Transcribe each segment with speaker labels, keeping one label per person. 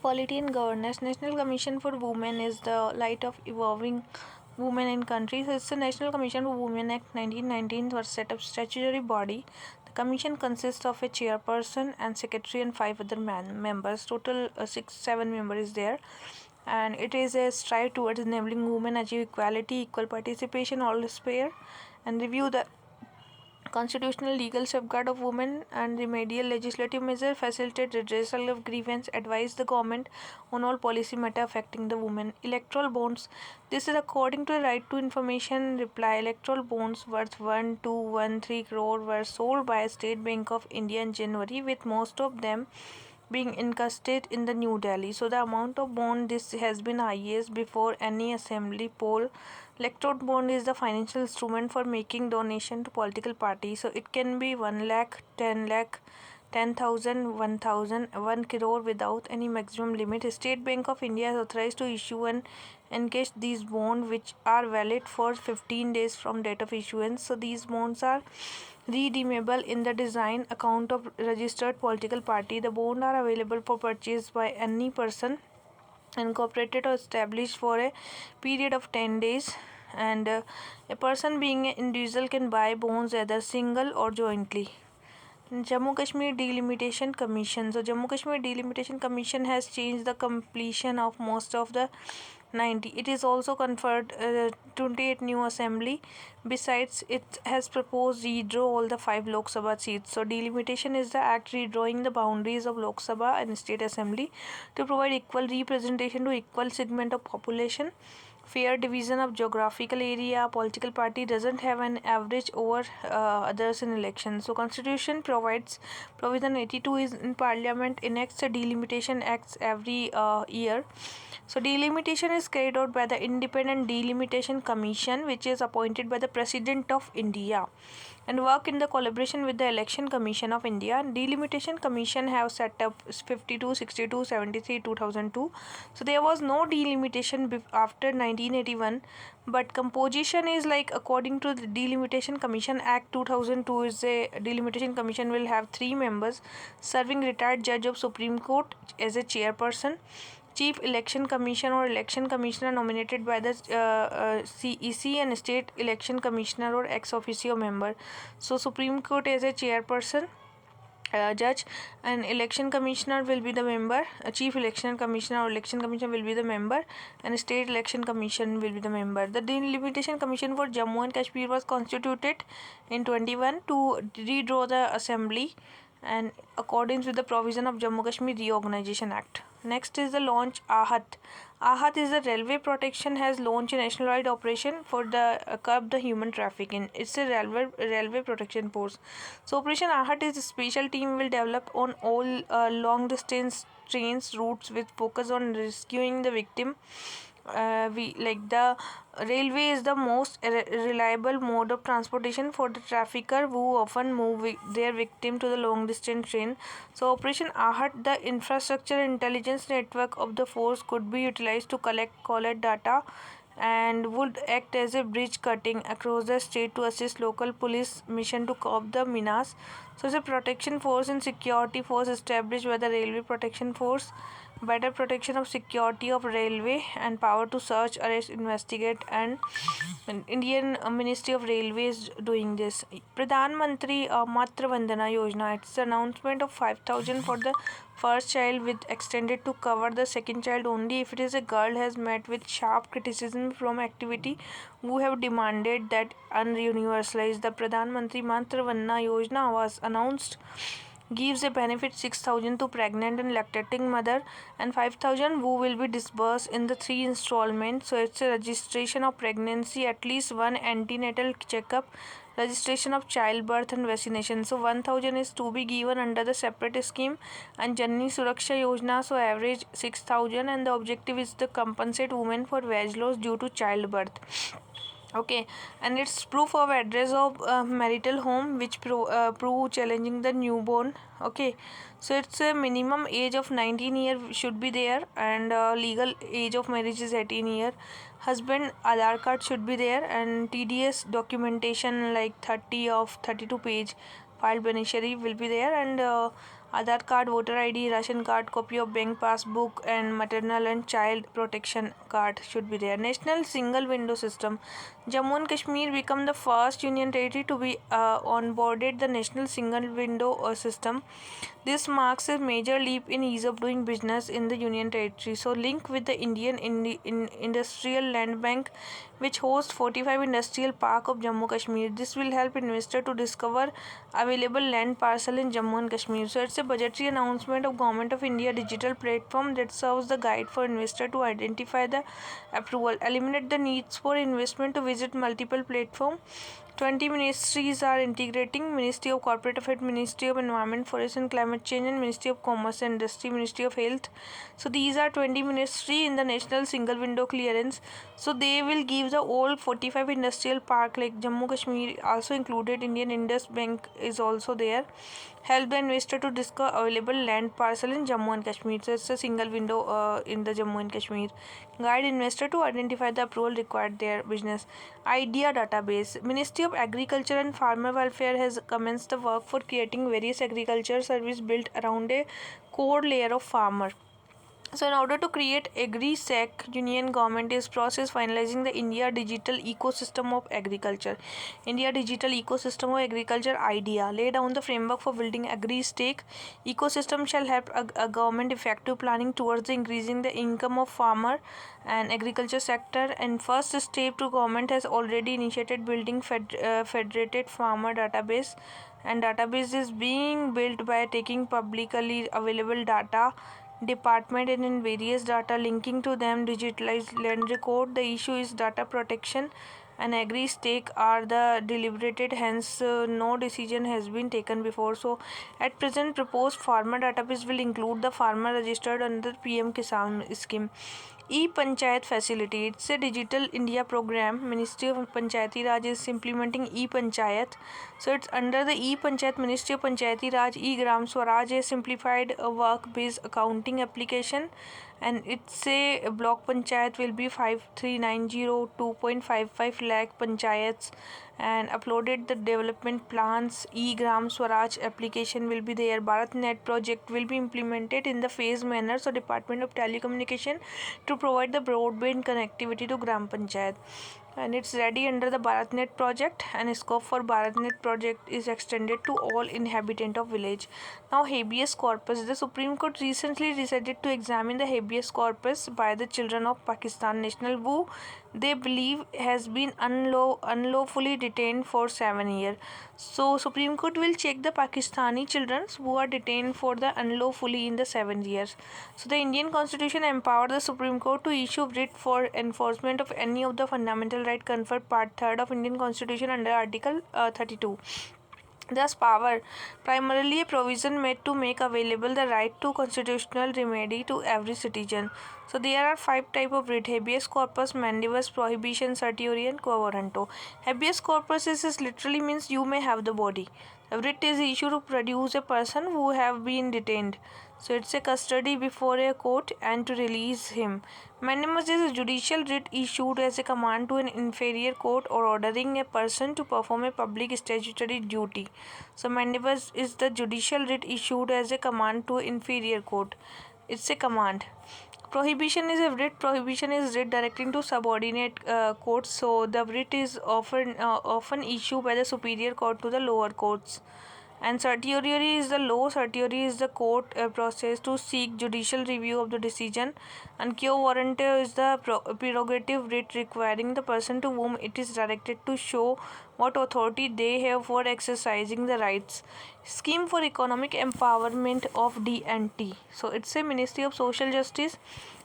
Speaker 1: Equality and Governance. National Commission for Women is the light of evolving women in countries. It's the National Commission for Women Act 1919 was set up statutory body. The commission consists of a chairperson and secretary and five other members. Total 6-7 members is there, and it is a strive towards enabling women achieve equality, equal participation, all sphere, and review the constitutional legal safeguard of women and remedial legislative measures, facilitate redressal of grievance, advise the government on all policy matter affecting the women. Electoral bonds. This is according to the right to information reply. Electoral bonds worth 1,213 crore were sold by State Bank of India in January, with most of them being incrusted in the New Delhi. So the amount of bond this has been highest before any assembly poll. Electoral bond is the financial instrument for making donation to political parties. So it can be 1 lakh, 10 lakh, 10,000, 1,000, 1 crore without any maximum limit. State Bank of India is authorized to issue and encash these bonds, which are valid for 15 days from date of issuance. So these bonds are redeemable in the design account of registered political party. The bonds are available for purchase by any person incorporated or established for a period of 10 days, and a person being an individual can buy bonds either single or jointly. Jammu Kashmir Delimitation Commission. So Jammu Kashmir Delimitation Commission has changed the completion of most of the 90. It is also conferred 28 new assembly. Besides, it has proposed redraw all the 5 Lok Sabha seats. So delimitation is the act redrawing the boundaries of Lok Sabha and state assembly to provide equal representation to equal segment of population. Fair division of geographical area. Political party doesn't have an average over others in elections. So constitution provides provision 82 is in parliament enacts a delimitation acts every year. So delimitation is carried out by the Independent Delimitation Commission, which is appointed by the President of India and work in the collaboration with the Election Commission of India. Delimitation Commission have set up 52, 62, 73, 2002. So there was no delimitation after 1981, but composition is like according to the Delimitation Commission Act 2002 is a Delimitation Commission will have 3 members serving retired judge of Supreme Court as a chairperson. Chief Election Commissioner or Election Commissioner nominated by the CEC and State Election Commissioner or ex officio member. So Supreme Court as a chairperson, judge, and election commissioner will be the member. A chief election commissioner or election commissioner will be the member, and state election commission will be the member. The delimitation commission for Jammu and Kashmir was constituted in 21 to redraw the assembly and accordance with the provision of Jammu Kashmir Reorganization Act. Next is the launch AHAT. AHAT is the railway protection has launched a nationwide operation for the curb the human trafficking. It's a railway protection force. So Operation AHAT is a special team will develop on all long distance trains routes with focus on rescuing the victim. We like the railway is the most reliable mode of transportation for the trafficker who often move their victim to the long distance train. So Operation AHAT, the infrastructure intelligence network of the force could be utilized to collect caller data and would act as a bridge cutting across the state to assist local police mission to curb the menace. So it's a protection force and security force established by the railway protection force, better protection of security of railway and power to search, arrest, investigate, and Indian Ministry of Railways doing this. Pradhan Mantri Matra Vandana Yojana, it's the announcement of 5,000 for the first child with extended to cover the second child only if it is a girl, has met with sharp criticism from activity who have demanded that ununiversalize. The Pradhan Mantri Matra Vandana Yojana was announced gives a benefit 6,000 to pregnant and lactating mother and 5,000 who will be disbursed in the 3 installments. So it's a registration of pregnancy, at least 1 antenatal checkup, registration of childbirth and vaccination. So 1,000 is to be given under the separate scheme and Janani Suraksha Yojana, so average 6,000, and the objective is to compensate women for wage loss due to childbirth. Okay, and it's proof of address of marital home which prove challenging the newborn. Okay, so it's a minimum age of 19 year should be there, and legal age of marriage is 18 year. Husband Aadhaar card should be there, and TDS documentation like 30 of 32 page filed beneficiary will be there, and Aadhaar card, voter ID, ration card, copy of bank passbook, and maternal and child protection card should be there. National single window system. Jammu and Kashmir become the first union territory to be onboarded the national single window system. This marks a major leap in ease of doing business in the union territory. So link with the Indian Industrial Land Bank, which hosts 45 industrial park of Jammu Kashmir. This will help investor to discover available land parcel in Jammu and Kashmir. So it's a budgetary announcement of Government of India digital platform that serves the guide for investor to identify the approval, eliminate the needs for investment to visit multiple platform. 20 ministries are integrating: Ministry of Corporate Affairs, Ministry of Environment, Forest and Climate Change, and Ministry of Commerce and Industry, Ministry of Health. So these are 20 ministry in the national single window clearance. So they will give the all 45 industrial park like Jammu Kashmir also included. Indian Indus Bank is also there. Help the investor to discover available land parcel in Jammu and Kashmir. So it's a single window in the Jammu and Kashmir. Guide investor to identify the approval required their business. Idea database. Ministry of Agriculture and Farmer Welfare has commenced the work for creating various agriculture service built around a core layer of farmer. So in order to create AgriSec, Union Government is process finalizing the India Digital Ecosystem of Agriculture. India Digital Ecosystem of Agriculture idea. Lay down the framework for building AgriStack. Ecosystem shall help a government effective planning towards increasing the income of farmer and agriculture sector. And first step to government has already initiated building federated farmer database. And database is being built by taking publicly available data department and in various data linking to them, digitalized land record. The issue is data protection and AgriStack are the deliberated, hence no decision has been taken before. So at present proposed farmer database will include the farmer registered under PM Kisan scheme. E-Panchayat facility. It's a digital India program. Ministry of Panchayati Raj is implementing E-Panchayat. So it's under the E-Panchayat, Ministry of Panchayati Raj. E-Gram Swaraj, a simplified work-based accounting application. And it's a block panchayat will be 5390 lakh panchayats and uploaded the development plans. E-Gram Swaraj application will be there. BharatNet project will be implemented in the phased manner. So Department of Telecommunication to provide the broadband connectivity to Gram Panchayat. And it's ready under the BharatNet project, and scope for BharatNet project is extended to all inhabitant of village. Now habeas corpus. The Supreme Court recently decided to examine the habeas corpus by the children of Pakistan national who they believe has been unlawfully detained for 7 years. So Supreme Court will check the Pakistani children who are detained for the unlawfully in the 7 years. So the Indian Constitution empowered the Supreme Court to issue writ for enforcement of any of the fundamental right conferred Part 3rd of Indian Constitution under Article 32. Thus, power, primarily a provision made to make available the right to constitutional remedy to every citizen. So there are 5 type of writ: habeas corpus, mandamus, prohibition, certiorari, and quo warranto. Habeas corpus is literally means you may have the body. A writ is issued to produce a person who have been detained. So it's a custody before a court and to release him. Mandamus is a judicial writ issued as a command to an inferior court or ordering a person to perform a public statutory duty. So mandamus is the judicial writ issued as a command to an inferior court. It's a command. Prohibition is a writ. Prohibition is writ directing to subordinate courts. So the writ is often issued by the superior court to the lower courts. And certiorari is the law. Certiorari is the court process to seek judicial review of the decision. And quo warranto is the prerogative writ requiring the person to whom it is directed to show what authority they have for exercising the rights. Scheme for economic empowerment of D&T. So it's a Ministry of Social Justice,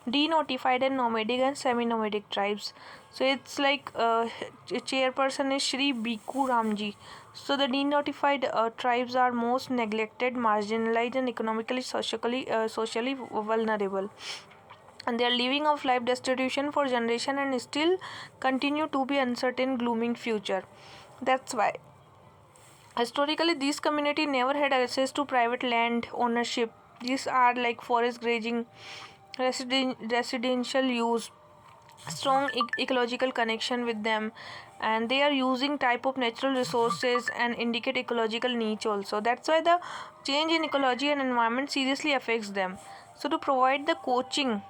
Speaker 1: denotified and nomadic and semi-nomadic tribes. So it's like chairperson is Shri Bhikkhu Ramji. So the denotified tribes are most neglected, marginalized, and economically, socially vulnerable. And they are living of life destitution for generation and still continue to be uncertain, glooming future. That's why historically these community never had access to private land ownership. These are like forest grazing, residential use, strong ecological connection with them, and they are using type of natural resources and indicate ecological niche also. That's why the change in ecology and environment seriously affects them. So to provide the coaching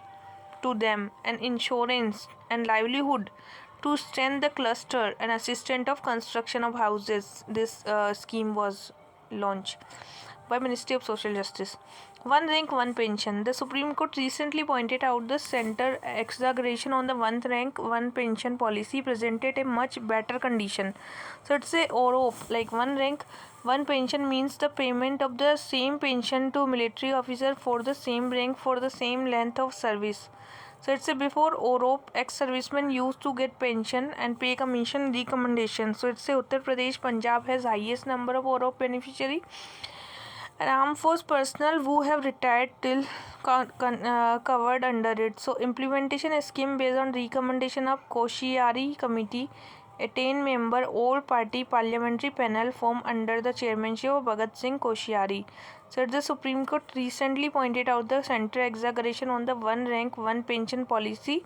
Speaker 1: to them and insurance and livelihood to strengthen the cluster and assistant of construction of houses, this scheme was launched by Ministry of Social Justice. One rank, one pension. The Supreme Court recently pointed out the center exaggeration on the one rank, one pension policy presented a much better condition. So it's a OROP, like one rank, one pension means the payment of the same pension to military officer for the same rank for the same length of service. So it's a before OROP, ex-servicemen used to get pension and pay commission recommendation. So it's a Uttar Pradesh, Punjab has highest number of OROP beneficiary. And armed force personnel who have retired till covered under it. So implementation scheme based on recommendation of Koshiari committee, a 10-member all-party parliamentary panel formed under the chairmanship of Bhagat Singh Koshiari. So the Supreme Court recently pointed out the center exaggeration on the one rank, one pension policy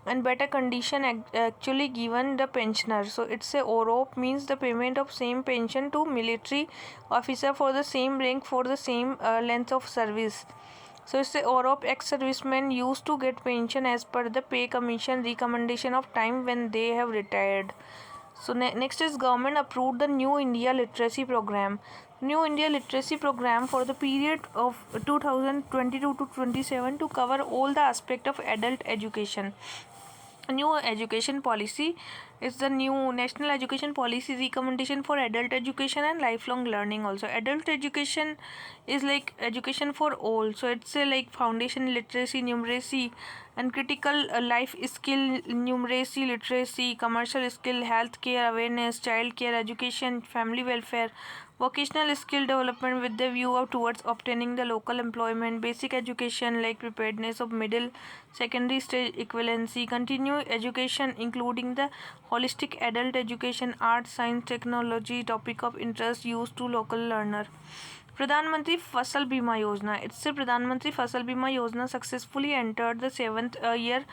Speaker 1: and better condition actually given the pensioner. So it's a OROP means the payment of same pension to military officer for the same rank for the same length of service. So it's a OROP, ex-servicemen used to get pension as per the pay commission recommendation of time when they have retired. So next is government approved the New India Literacy Program. New India Literacy Program for the period of 2022 to 27 to cover all the aspect of adult education. New education policy is the new national education policy recommendation for adult education and lifelong learning also. Adult education is like education for all, so it's a like foundation literacy, numeracy and critical life skill, numeracy, literacy, commercial skill, health care awareness, child care education, family welfare, vocational skill development with the view of towards obtaining the local employment, basic education like preparedness of middle secondary stage equivalency, continuing education including the holistic adult education, art, science, technology, topic of interest used to local learner. Pradhan Mantri Fasal Bima Yojana. It's a Pradhan Mantri Fasal Bima Yojana successfully entered the 7th year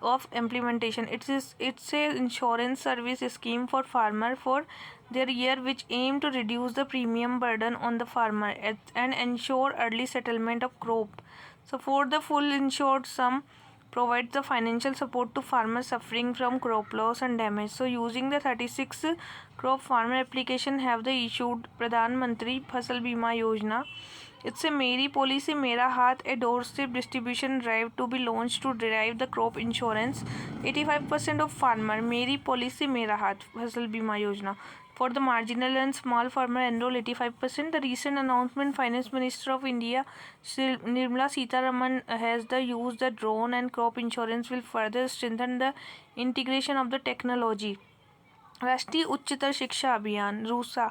Speaker 1: of implementation. It's a insurance service scheme for farmer for their year which aim to reduce the premium burden on the farmer and ensure early settlement of crop. So for the full insured sum provides the financial support to farmers suffering from crop loss and damage. So using the 36 crop farmer application have the issued Pradhan Mantri Fasal Bima Yojana. It's a Meri policy Mera Hath, a doorstep distribution drive to be launched to derive the crop insurance. 85% of farmer Meri policy Mera Hath Fasal Bima Yojana. For the marginal and small farmer enroll 85%. The recent announcement Finance Minister of India Nirmala Sitharaman has the use the drone and crop insurance will further strengthen the integration of the technology. राष्ट्रीय उच्चतर शिक्षा अभियान RUSA.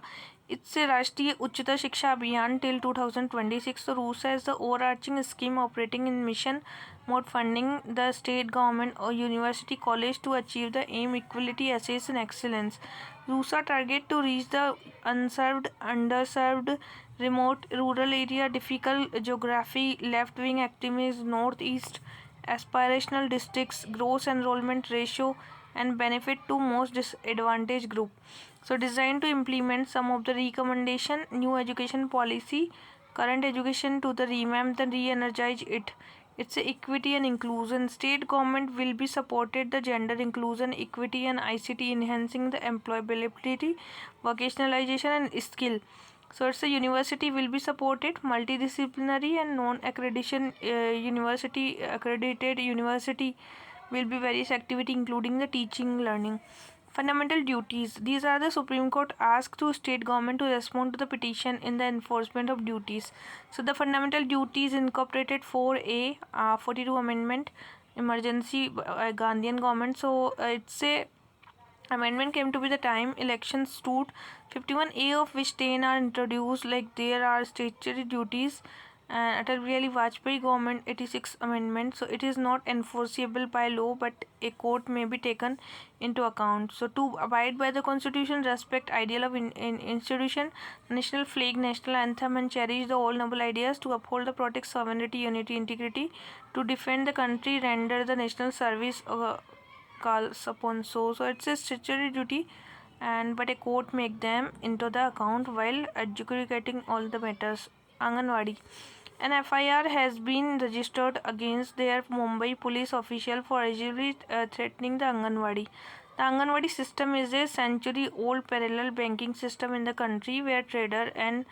Speaker 1: It's a राष्ट्रीय उच्चतर शिक्षा अभियान till 2026. So RUSA is the overarching scheme operating in mission mode funding the state government or university college to achieve the aim equality, access and excellence. RUSA target to reach the unserved, underserved, remote, rural area, difficult geography, left-wing extremists, northeast, aspirational districts, gross enrollment ratio and benefit to most disadvantaged group. So designed to implement some of the recommendation, new education policy, current education to the revamp and re-energize it. It's a equity and inclusion. State government will be supported the gender inclusion, equity and ICT enhancing the employability, vocationalization and skill. So it's a university will be supported multidisciplinary and non-accreditation university accredited university will be various activity including the teaching learning. Fundamental duties. These are the Supreme Court asked to state government to respond to the petition in the enforcement of duties. So the fundamental duties incorporated 4A 42 amendment emergency Gandhian government. So it's a amendment came to be the time elections stood 51A of which 10 are introduced like there are statutory duties and Atal Bihari Vajpayee government 86 amendment. So it is not enforceable by law but a court may be taken into account. So to abide by the constitution, respect ideal of institution, national flag, national anthem and cherish the all noble ideas, to uphold the protect sovereignty, unity, integrity, to defend the country, render the national service calls upon so it's a statutory duty, and but a court make them into the account while adjudicating all the matters. Anganwadi. An FIR has been registered against their Mumbai police official for allegedly threatening the Anganwadi. The Anganwadi system is a century-old parallel banking system in the country where traders and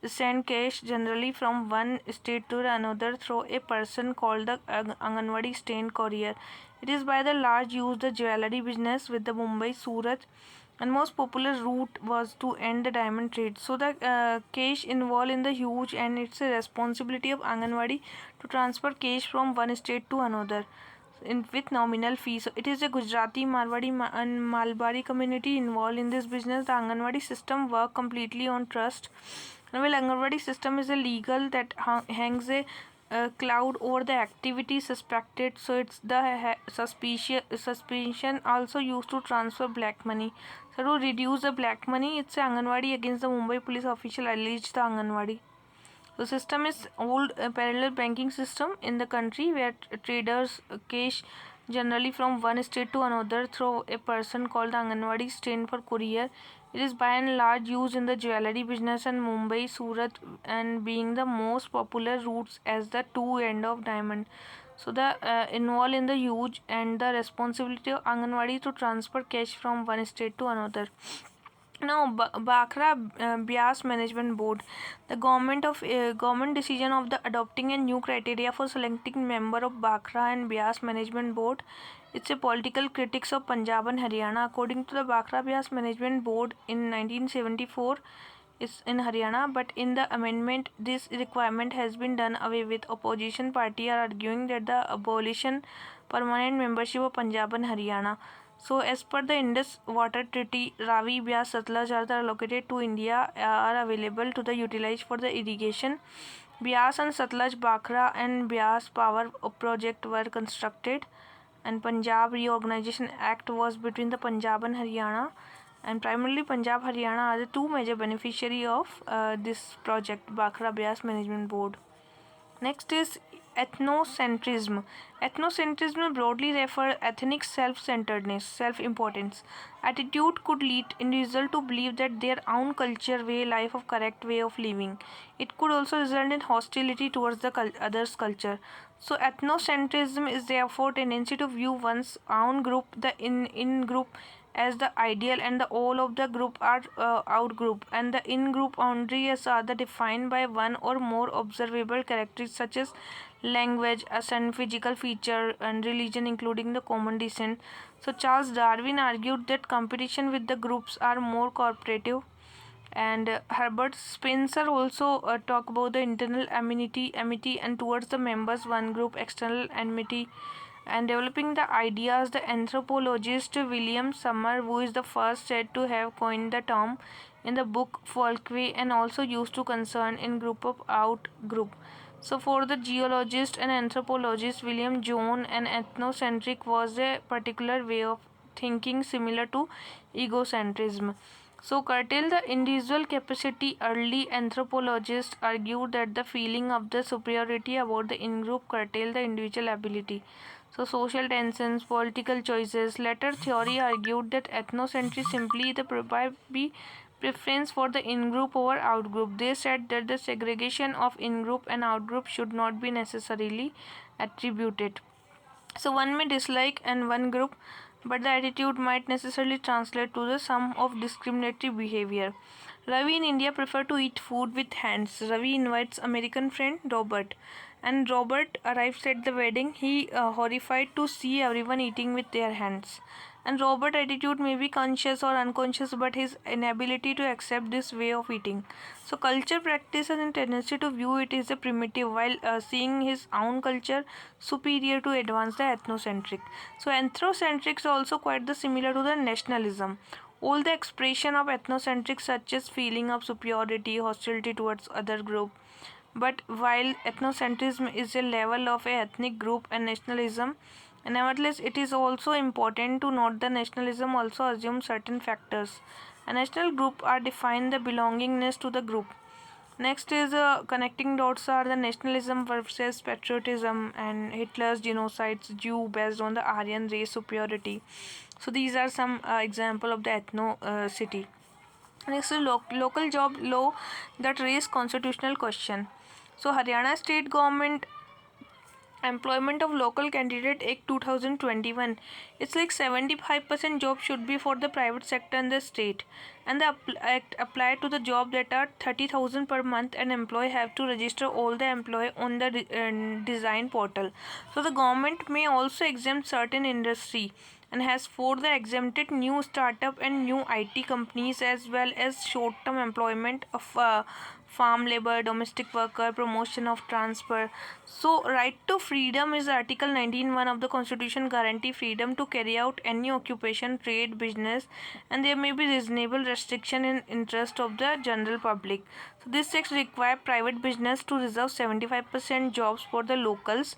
Speaker 1: send cash generally from one state to another through a person called the Anganwadi state courier. It is by the large used the jewelry business with the Mumbai, Surat, and most popular route was to end the diamond trade. So the cash involved in the huge, and it's a responsibility of Anganwadi to transfer cash from one state to another with nominal fees. So it is a Gujarati, Marwadi, and Malbari community involved in this business. The Anganwadi system work completely on trust. Well, Anganwadi system is a legal that hangs a cloud over the activity suspected, so it's the suspicion also used to transfer black money. So to reduce the black money, it's a Anganwadi against the Mumbai police official alleged the Anganwadi. The system is old parallel banking system in the country where traders cash generally from one state to another through a person called the Anganwadi stand for courier. It is by and large used in the jewelry business in Mumbai, Surat, and being the most popular routes as the two end of diamond. So the involved in the huge and the responsibility of Anganwadi to transfer cash from one state to another. Now, Bakra Bias Management Board, the government decision of the adopting a new criteria for selecting member of Bakra and Bias Management Board. It's a political critics of Punjab and Haryana. According to the Bakra Bias Management Board in 1974, is in Haryana, but in the amendment, this requirement has been done away with. Opposition party are arguing that the abolition permanent membership of Punjab and Haryana. So, as per the Indus Water Treaty, Ravi, Bias, Satluj are allocated to India are available to the utilized for the irrigation. Bias and Satluj, Bakra and Bias power project were constructed, and Punjab Reorganization Act was between the Punjab and Haryana, and primarily Punjab Haryana are the two major beneficiary of this project, Bakra Bias Management Board. Next is ethnocentrism. Ethnocentrism broadly refers ethnic self-centeredness, self-importance. Attitude could lead individual to believe that their own culture, way, life of correct way of living. It could also result in hostility towards the other's culture. So ethnocentrism is therefore tendency to view one's own group, the in group, as the ideal, and the all of the group are out group, and the in group boundaries are defined by one or more observable characteristics such as language, a certain physical feature, and religion, including the common descent. So Charles Darwin argued that competition with the groups are more cooperative, and Herbert Spencer also talk about the internal amity and towards the members one group, external enmity. And developing the ideas, the anthropologist William Summer, who is the first said to have coined the term in the book Folkways, and also used to concern in group of out group. So for the geologist and anthropologist William Jones, an ethnocentric was a particular way of thinking similar to egocentrism. So curtail the individual capacity. Early anthropologists argued that the feeling of the superiority about the in-group curtail the individual ability. So social tensions, political choices. Later theory argued that ethnocentry simply the preference for the in-group over out-group. They said that the segregation of in-group and out-group should not be necessarily attributed. So one may dislike and one group, but the attitude might necessarily translate to the sum of discriminatory behavior. Ravi in India prefer to eat food with hands. Ravi invites American friend Robert, and Robert arrives at the wedding. He horrified to see everyone eating with their hands. And Robert's attitude may be conscious or unconscious, but his inability to accept this way of eating. So culture practices and tendency to view it as a primitive, while seeing his own culture superior to advance the ethnocentric. So anthrocentrics are also quite the similar to the nationalism. All the expression of ethnocentric such as feeling of superiority, hostility towards other group. But while ethnocentrism is a level of a ethnic group and nationalism, nevertheless, it is also important to note that nationalism also assumes certain factors. A national group are defined the belongingness to the group. Next is connecting dots are the nationalism versus patriotism and Hitler's genocides due based on the Aryan race superiority. So these are some example of the ethnicity. Next is local job law that raise constitutional question. So Haryana state government employment of local candidate act 2021, it's like 75% job should be for the private sector in the state, and the act apply to the job that are 30,000 per month, and employee have to register all the employee on the design portal. So the government may also exempt certain industry and has for the exempted new startup and new IT companies as well as short term employment of farm labor, domestic worker, promotion of transfer. So right to freedom is Article 19(1) of the Constitution guarantee freedom to carry out any occupation, trade, business, and there may be reasonable restriction in interest of the general public. So this text require private business to reserve 75% jobs for the locals.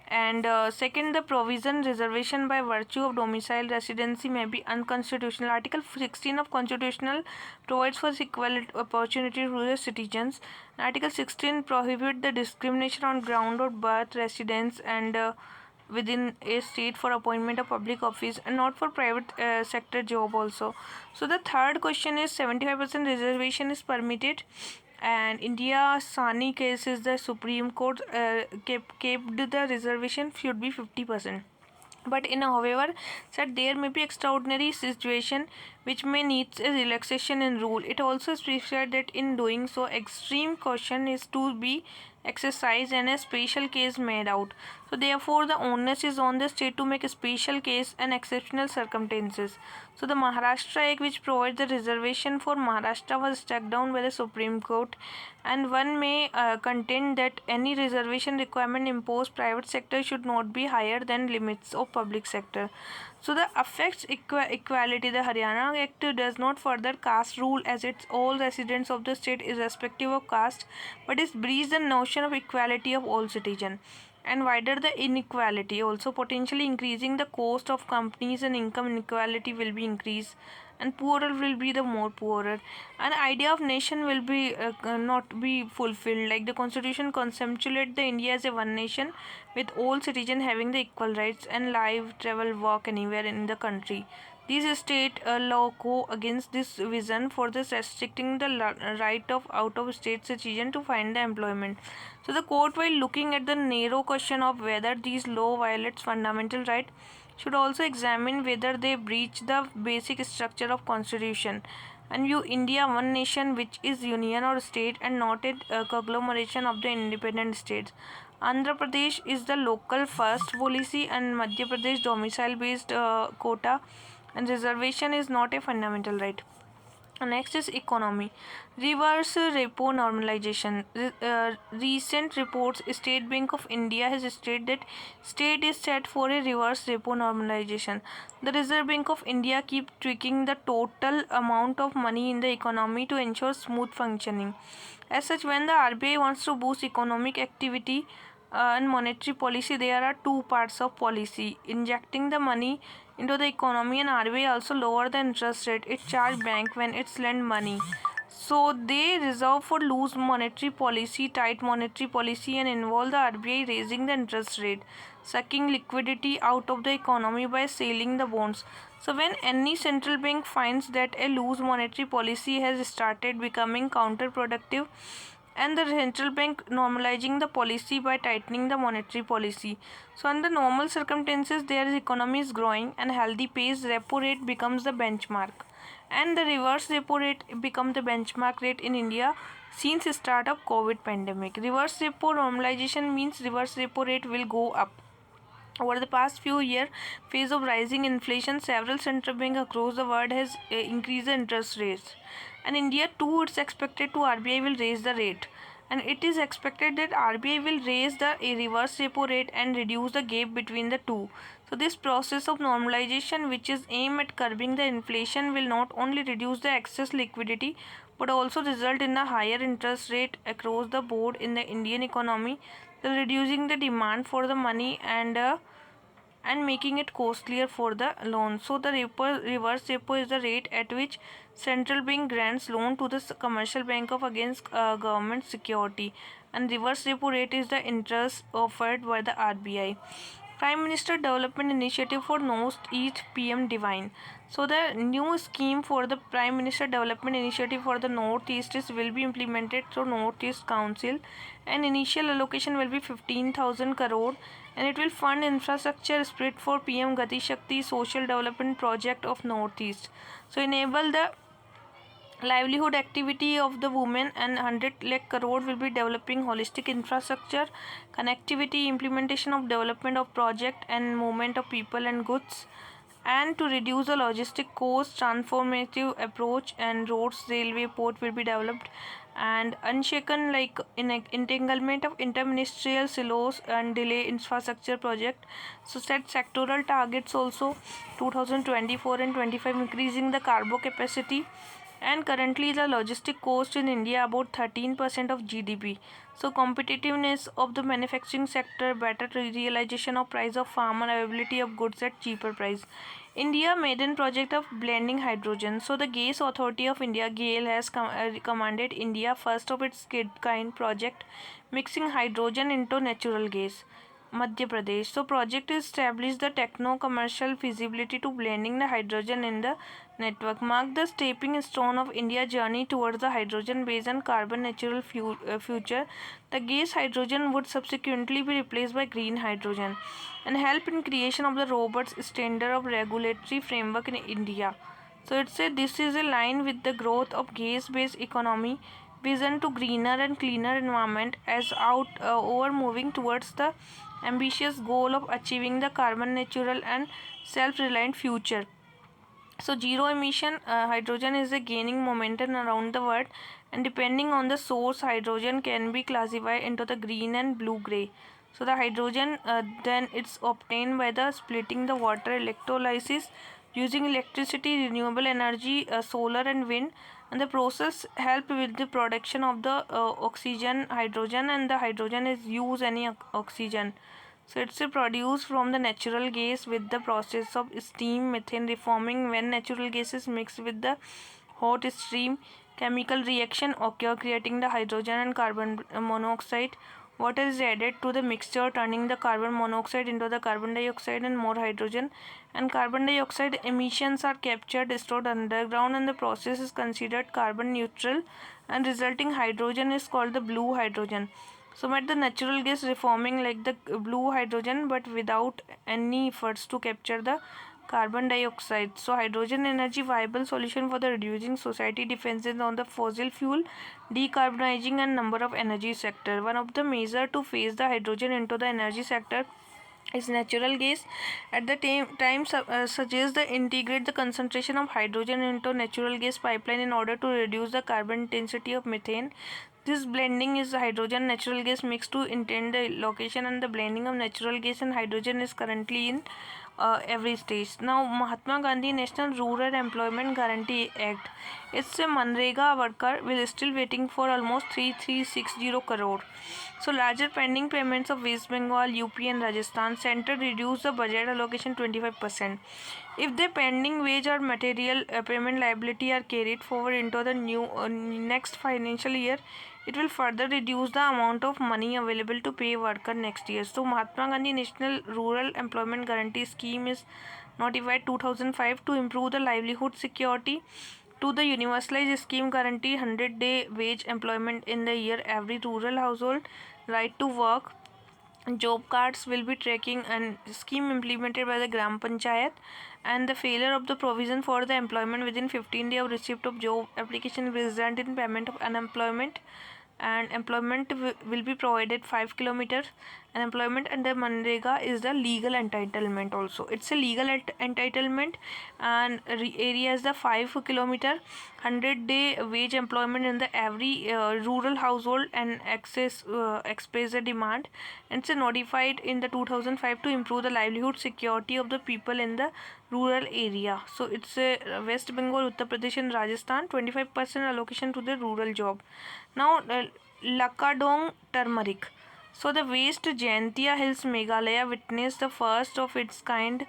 Speaker 1: And second, the provision reservation by virtue of domicile residency may be unconstitutional. Article 16 of Constitutional provides for equal opportunity to the citizens. Article 16 prohibits the discrimination on ground of birth, residence, and within a state for appointment of public office and not for private sector job also. So the third question is 75% reservation is permitted, and India Sani case is the Supreme Court kept the reservation should be 50%. But in however said there may be extraordinary situation which may need a relaxation in rule. It also specified that in doing so extreme caution is to be exercised and a special case made out. So therefore the onus is on the state to make a special case and exceptional circumstances. So the Maharashtra Act, which provides the reservation for Maharashtra, was struck down by the Supreme Court, and one may contend that any reservation requirement imposed private sector should not be higher than limits of public sector. So the affects equality. The Haryana Act does not further caste rule as it's all residents of the state irrespective of caste, but it breeds the notion of equality of all citizens and wider the inequality, also potentially increasing the cost of companies, and income inequality will be increased and poorer will be the more poorer, and idea of nation will be not be fulfilled. Like the constitution conceptuate the India as a one nation with all citizens having the equal rights and live, travel, work anywhere in the country. These state law go against this vision for this restricting the right of out of state citizen to find the employment. So the court, while looking at the narrow question of whether these law violates fundamental right, should also examine whether they breach the basic structure of constitution and view India one nation which is union or state and not a conglomeration of the independent states. Andhra Pradesh is the local first policy and Madhya Pradesh domicile based quota, and reservation is not a fundamental right. Next is economy. Reverse repo normalization. Recent reports, State Bank of India has stated that state is set for a reverse repo normalization. The Reserve Bank of India keep tweaking the total amount of money in the economy to ensure smooth functioning. As such, when the RBI wants to boost economic activity and monetary policy, there are two parts of policy: injecting the money into the economy, and RBI also lower the interest rate it charge bank when it's lend money. So they reserve for loose monetary policy, tight monetary policy, and involve the RBI raising the interest rate, sucking liquidity out of the economy by selling the bonds. So when any central bank finds that a loose monetary policy has started becoming counterproductive, and the central bank normalizing the policy by tightening the monetary policy. So under normal circumstances, their economy is growing and healthy pace, repo rate becomes the benchmark, and the reverse repo rate become the benchmark rate in India since the start of COVID pandemic. Reverse repo normalization means reverse repo rate will go up. Over the past few years, phase of rising inflation, several central banks across the world has increased the interest rates. And India too, it's expected to RBI will raise the rate. And it is expected that RBI will raise the reverse repo rate and reduce the gap between the two. So this process of normalization, which is aimed at curbing the inflation, will not only reduce the excess liquidity but also result in a higher interest rate across the board in the Indian economy, reducing the demand for the money and and making it costlier for the loan. So the reverse repo is the rate at which central bank grants loan to the commercial bank of against government security, and reverse repo rate is the interest offered by the RBI. Prime Minister Development Initiative for Northeast PM Divine. So the new scheme for the Prime Minister Development Initiative for the Northeast will be implemented through Northeast Council, and initial allocation will be 15,000 crore, and it will fund infrastructure spread for PM Gati Shakti social development project of Northeast. So enable the livelihood activity of the women, and 100 lakh crore will be developing holistic infrastructure, connectivity, implementation of development of project and movement of people and goods, and to reduce the logistic cost, transformative approach and roads, railway, port will be developed, and unshaken like in entanglement of interministerial silos and delay infrastructure project. So set sectoral targets also 2024 and 25, increasing the cargo capacity, and currently the logistic cost in India about 13% of GDP. So competitiveness of the manufacturing sector, better realization of price of farmer, availability of goods at cheaper price. India maiden project of blending hydrogen. So the Gas Authority of India GAIL has commanded India first of its kind project mixing hydrogen into natural gas. Madhya Pradesh. So project is established the techno-commercial feasibility to blending the hydrogen in the network, mark the stepping stone of India's journey towards the hydrogen-based and carbon-neutral future. The gas hydrogen would subsequently be replaced by green hydrogen and help in creation of the robust standard of regulatory framework in India. So it said this is a line with the growth of gas-based economy, vision to greener and cleaner environment as over moving towards the ambitious goal of achieving the carbon neutral and self-reliant future. So zero emission hydrogen is gaining momentum around the world, and depending on the source, hydrogen can be classified into the green and blue gray. So the hydrogen then it's obtained by the splitting the water electrolysis using electricity, renewable energy, solar and wind, and the process help with the production of the oxygen, hydrogen, and the hydrogen is use any oxygen. So it's produced from the natural gas with the process of steam methane reforming. When natural gas is mixed with the hot stream, chemical reaction occur creating the hydrogen and carbon monoxide. Water is added to the mixture, turning the carbon monoxide into the carbon dioxide and more hydrogen, and carbon dioxide emissions are captured, stored underground, and the process is considered carbon neutral, and resulting hydrogen is called the blue hydrogen. So met the natural gas reforming like the blue hydrogen but without any efforts to capture the carbon dioxide. So hydrogen energy viable solution for the reducing society dependence on the fossil fuel, decarbonizing and number of energy sector. One of the measure to phase the hydrogen into the energy sector is natural gas. At the time suggests the integrate the concentration of hydrogen into natural gas pipeline in order to reduce the carbon intensity of methane. This blending is hydrogen natural gas mixed to intend the location, and the blending of natural gas and hydrogen is currently in every stage. Now Mahatma Gandhi National Rural Employment Guarantee Act. It's a Manrega worker will still waiting for almost 3360 crore. So larger pending payments of West Bengal, UP and Rajasthan. Center reduce the budget allocation 25%. If the pending wage or material payment liability are carried forward into the new next financial year, it will further reduce the amount of money available to pay worker next year. So Mahatma Gandhi National Rural Employment Guarantee Scheme is notified 2005 to improve the livelihood security. To the universalized scheme guarantee 100-day wage employment in the year every rural household, right to work, job cards will be tracking, and scheme implemented by the Gram Panchayat, and the failure of the provision for the employment within 15 days of receipt of job application will result in payment of unemployment, and employment will be provided 5 kilometers, and employment under Manrega is the legal entitlement also. It's a legal entitlement, and area is the 5 kilometer, 100-day wage employment in the every rural household, and express the demand, and it's notified in the 2005 to improve the livelihood security of the people in the rural area. So it's a West Bengal, Uttar Pradesh and Rajasthan 25% allocation to the rural job. Now Lakadong turmeric. So the Waste Jaintia Hills, Meghalaya witnessed the first of its kind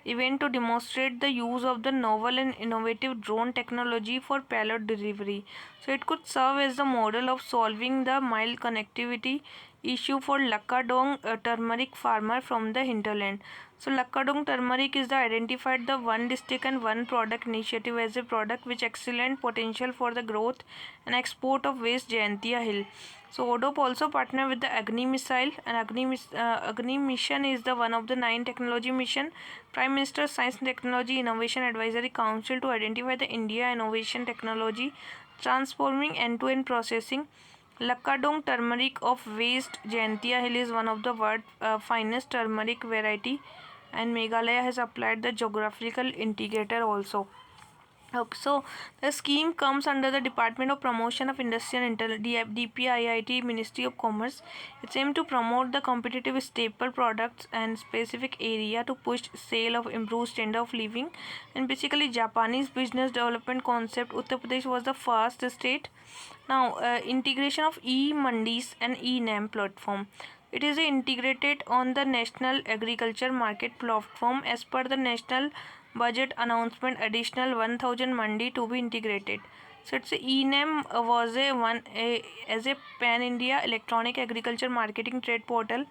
Speaker 1: event to demonstrate the use of the novel and innovative drone technology for payload delivery. So it could serve as the model of solving the mile connectivity issue for Lakadong, a turmeric farmer from the hinterland. So Lakadong turmeric is the identified the one district and one product initiative as a product which excellent potential for the growth and export of Waste Jaintia Hill. So ODOP also partner with the Agni missile, and Agni mission is the one of the 9 technology mission. Prime Minister Science and Technology Innovation Advisory Council to identify the India innovation technology transforming end-to-end processing. Lakadong turmeric of Waste Jaintia Hill is one of the world's finest turmeric variety, and Meghalaya has applied the geographical indicator also. Okay, so the scheme comes under the Department of Promotion of Industry and DPIIT Ministry of Commerce. It's aimed to promote the competitive staple products and specific area to push sale of improved standard of living. And basically Japanese business development concept, Uttar Pradesh was the first state. Now integration of e-mandis and e-NAM platform. It is integrated on the National Agriculture Market Platform as per the National Budget announcement. Additional 1000 mandi to be integrated. So it's eNAM was as a pan India electronic agriculture marketing trade portal.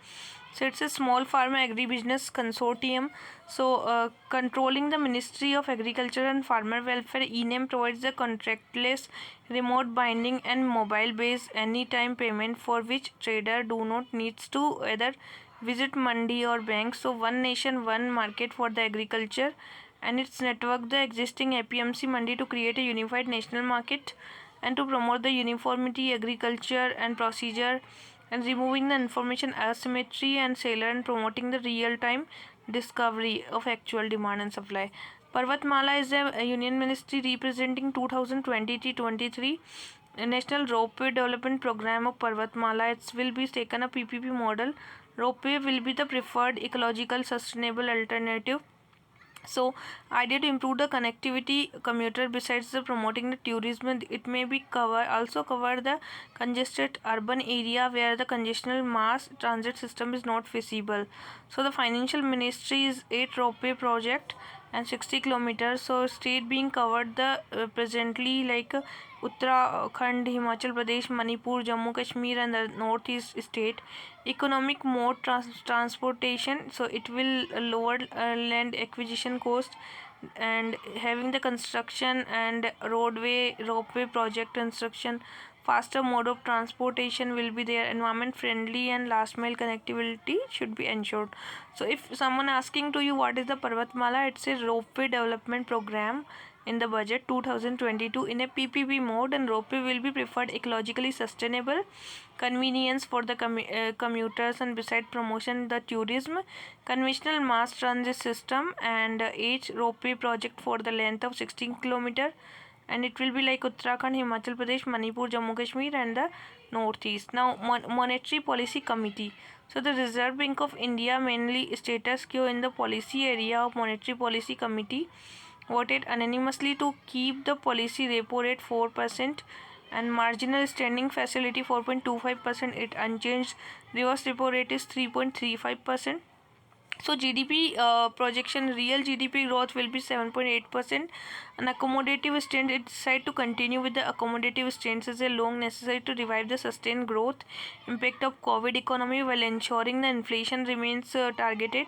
Speaker 1: So it's a small farm agribusiness consortium. So controlling the Ministry of Agriculture and Farmer Welfare, eNAM provides the contractless, remote binding and mobile based anytime payment for which trader do not needs to either visit mandi or bank. So one nation, one market for the agriculture, and its network the existing APMC mandi to create a unified national market and to promote the uniformity agriculture and procedure and removing the information asymmetry and seller and promoting the real-time discovery of actual demand and supply. Parvatmala is a union ministry representing 2023 National Ropeway Development Program of Parvatmala. It will be taken a PPP model. Ropeway will be the preferred ecological sustainable alternative. So idea to improve the connectivity commuter besides the promoting the tourism, it may be also cover the congested urban area where the congestional mass transit system is not feasible. So the financial ministry is 8 ropeway project and 60 kilometers. So state being covered the presently like Uttarakhand, Himachal Pradesh, Manipur, Jammu Kashmir and the northeast state. Economic mode transportation, so it will lower land acquisition cost and having the construction and ropeway project construction. Faster mode of transportation will be there. Environment friendly and last mile connectivity should be ensured. So if someone asking to you what is the Parvatmala, it's a ropeway development program in the budget 2022 in a PPP mode, and ropeway will be preferred ecologically sustainable, convenience for the commuters, and beside promotion the tourism, conventional mass transit system, and each ropeway project for the length of 16 kilometer, and it will be like Uttarakhand, Himachal Pradesh, Manipur, Jammu Kashmir and the northeast. Now monetary policy committee. So the Reserve Bank of India mainly status quo in the policy area of monetary policy committee voted unanimously to keep the policy repo rate 4% and marginal standing facility 4.25%. It unchanged. Reverse repo rate is 3.35%. So GDP projection, real GDP growth will be 7.8%. An accommodative stance, it decided to continue with the accommodative stance as a long necessary to revive the sustained growth impact of COVID economy while ensuring the inflation remains targeted.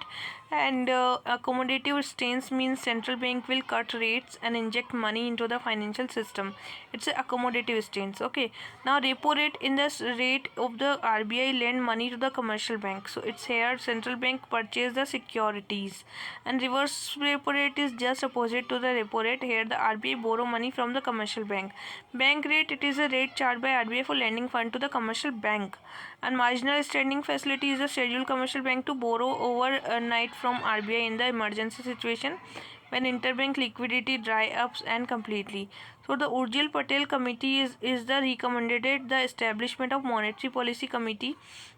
Speaker 1: And accommodative stance means central bank will cut rates and inject money into the financial system. It's a accommodative stance. Okay. Now repo rate in the rate of the RBI lend money to the commercial bank. So it's here central bank purchase the securities, and reverse repo rate is just opposite to the repo rate. Here the RBI borrow money from the commercial bank. Bank rate, it is a rate charged by RBI for lending fund to the commercial bank, and marginal standing facility is a scheduled commercial bank to borrow overnight from RBI in the emergency situation when interbank liquidity dry ups and completely. So the Urjil Patel Committee is the recommended the establishment of Monetary Policy Committee.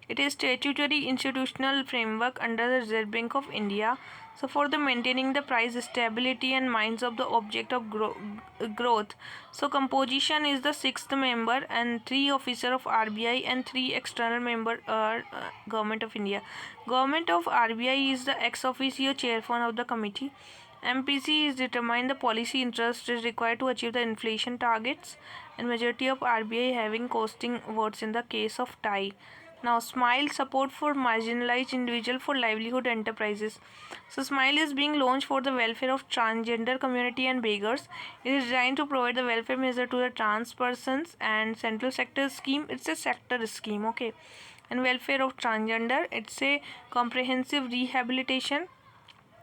Speaker 1: It is statutory institutional framework under the Reserve Bank of India. So for the maintaining the price stability and minds of the object of growth. So composition is the sixth member and three officer of RBI and three external member are Government of India. Government of RBI is the ex officio chairman of the committee. MPC is determine the policy interest is required to achieve the inflation targets and majority of RBI having costing votes in the case of tie. Now Smile support for marginalized individual for livelihood enterprises. So Smile is being launched for the welfare of transgender community and beggars. It is designed to provide the welfare measure to the trans persons and central sector scheme. It's a sector scheme, okay. And welfare of transgender. It's a comprehensive rehabilitation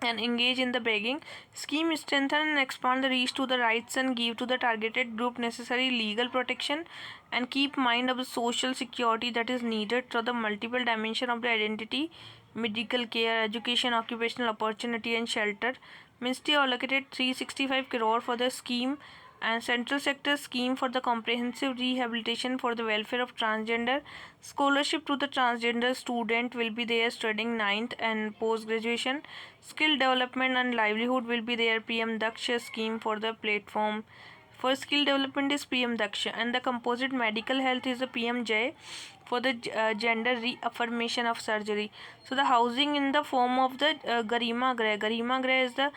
Speaker 1: and engage in the begging scheme, strengthen and expand the reach to the rights and give to the targeted group necessary legal protection and keep mind of the social security that is needed for the multiple dimension of the identity, medical care, education, occupational opportunity and shelter. Ministry allocated 365 crore for the scheme and central sector scheme for the comprehensive rehabilitation for the welfare of transgender. Scholarship to the transgender student will be there studying ninth and post graduation. Skill development and livelihood will be there. PM Daksha scheme for the platform for skill development is PM Daksha, and the composite medical health is the PMJ for the gender reaffirmation of surgery. So the housing in the form of the Garima Greh. Garima Greh is the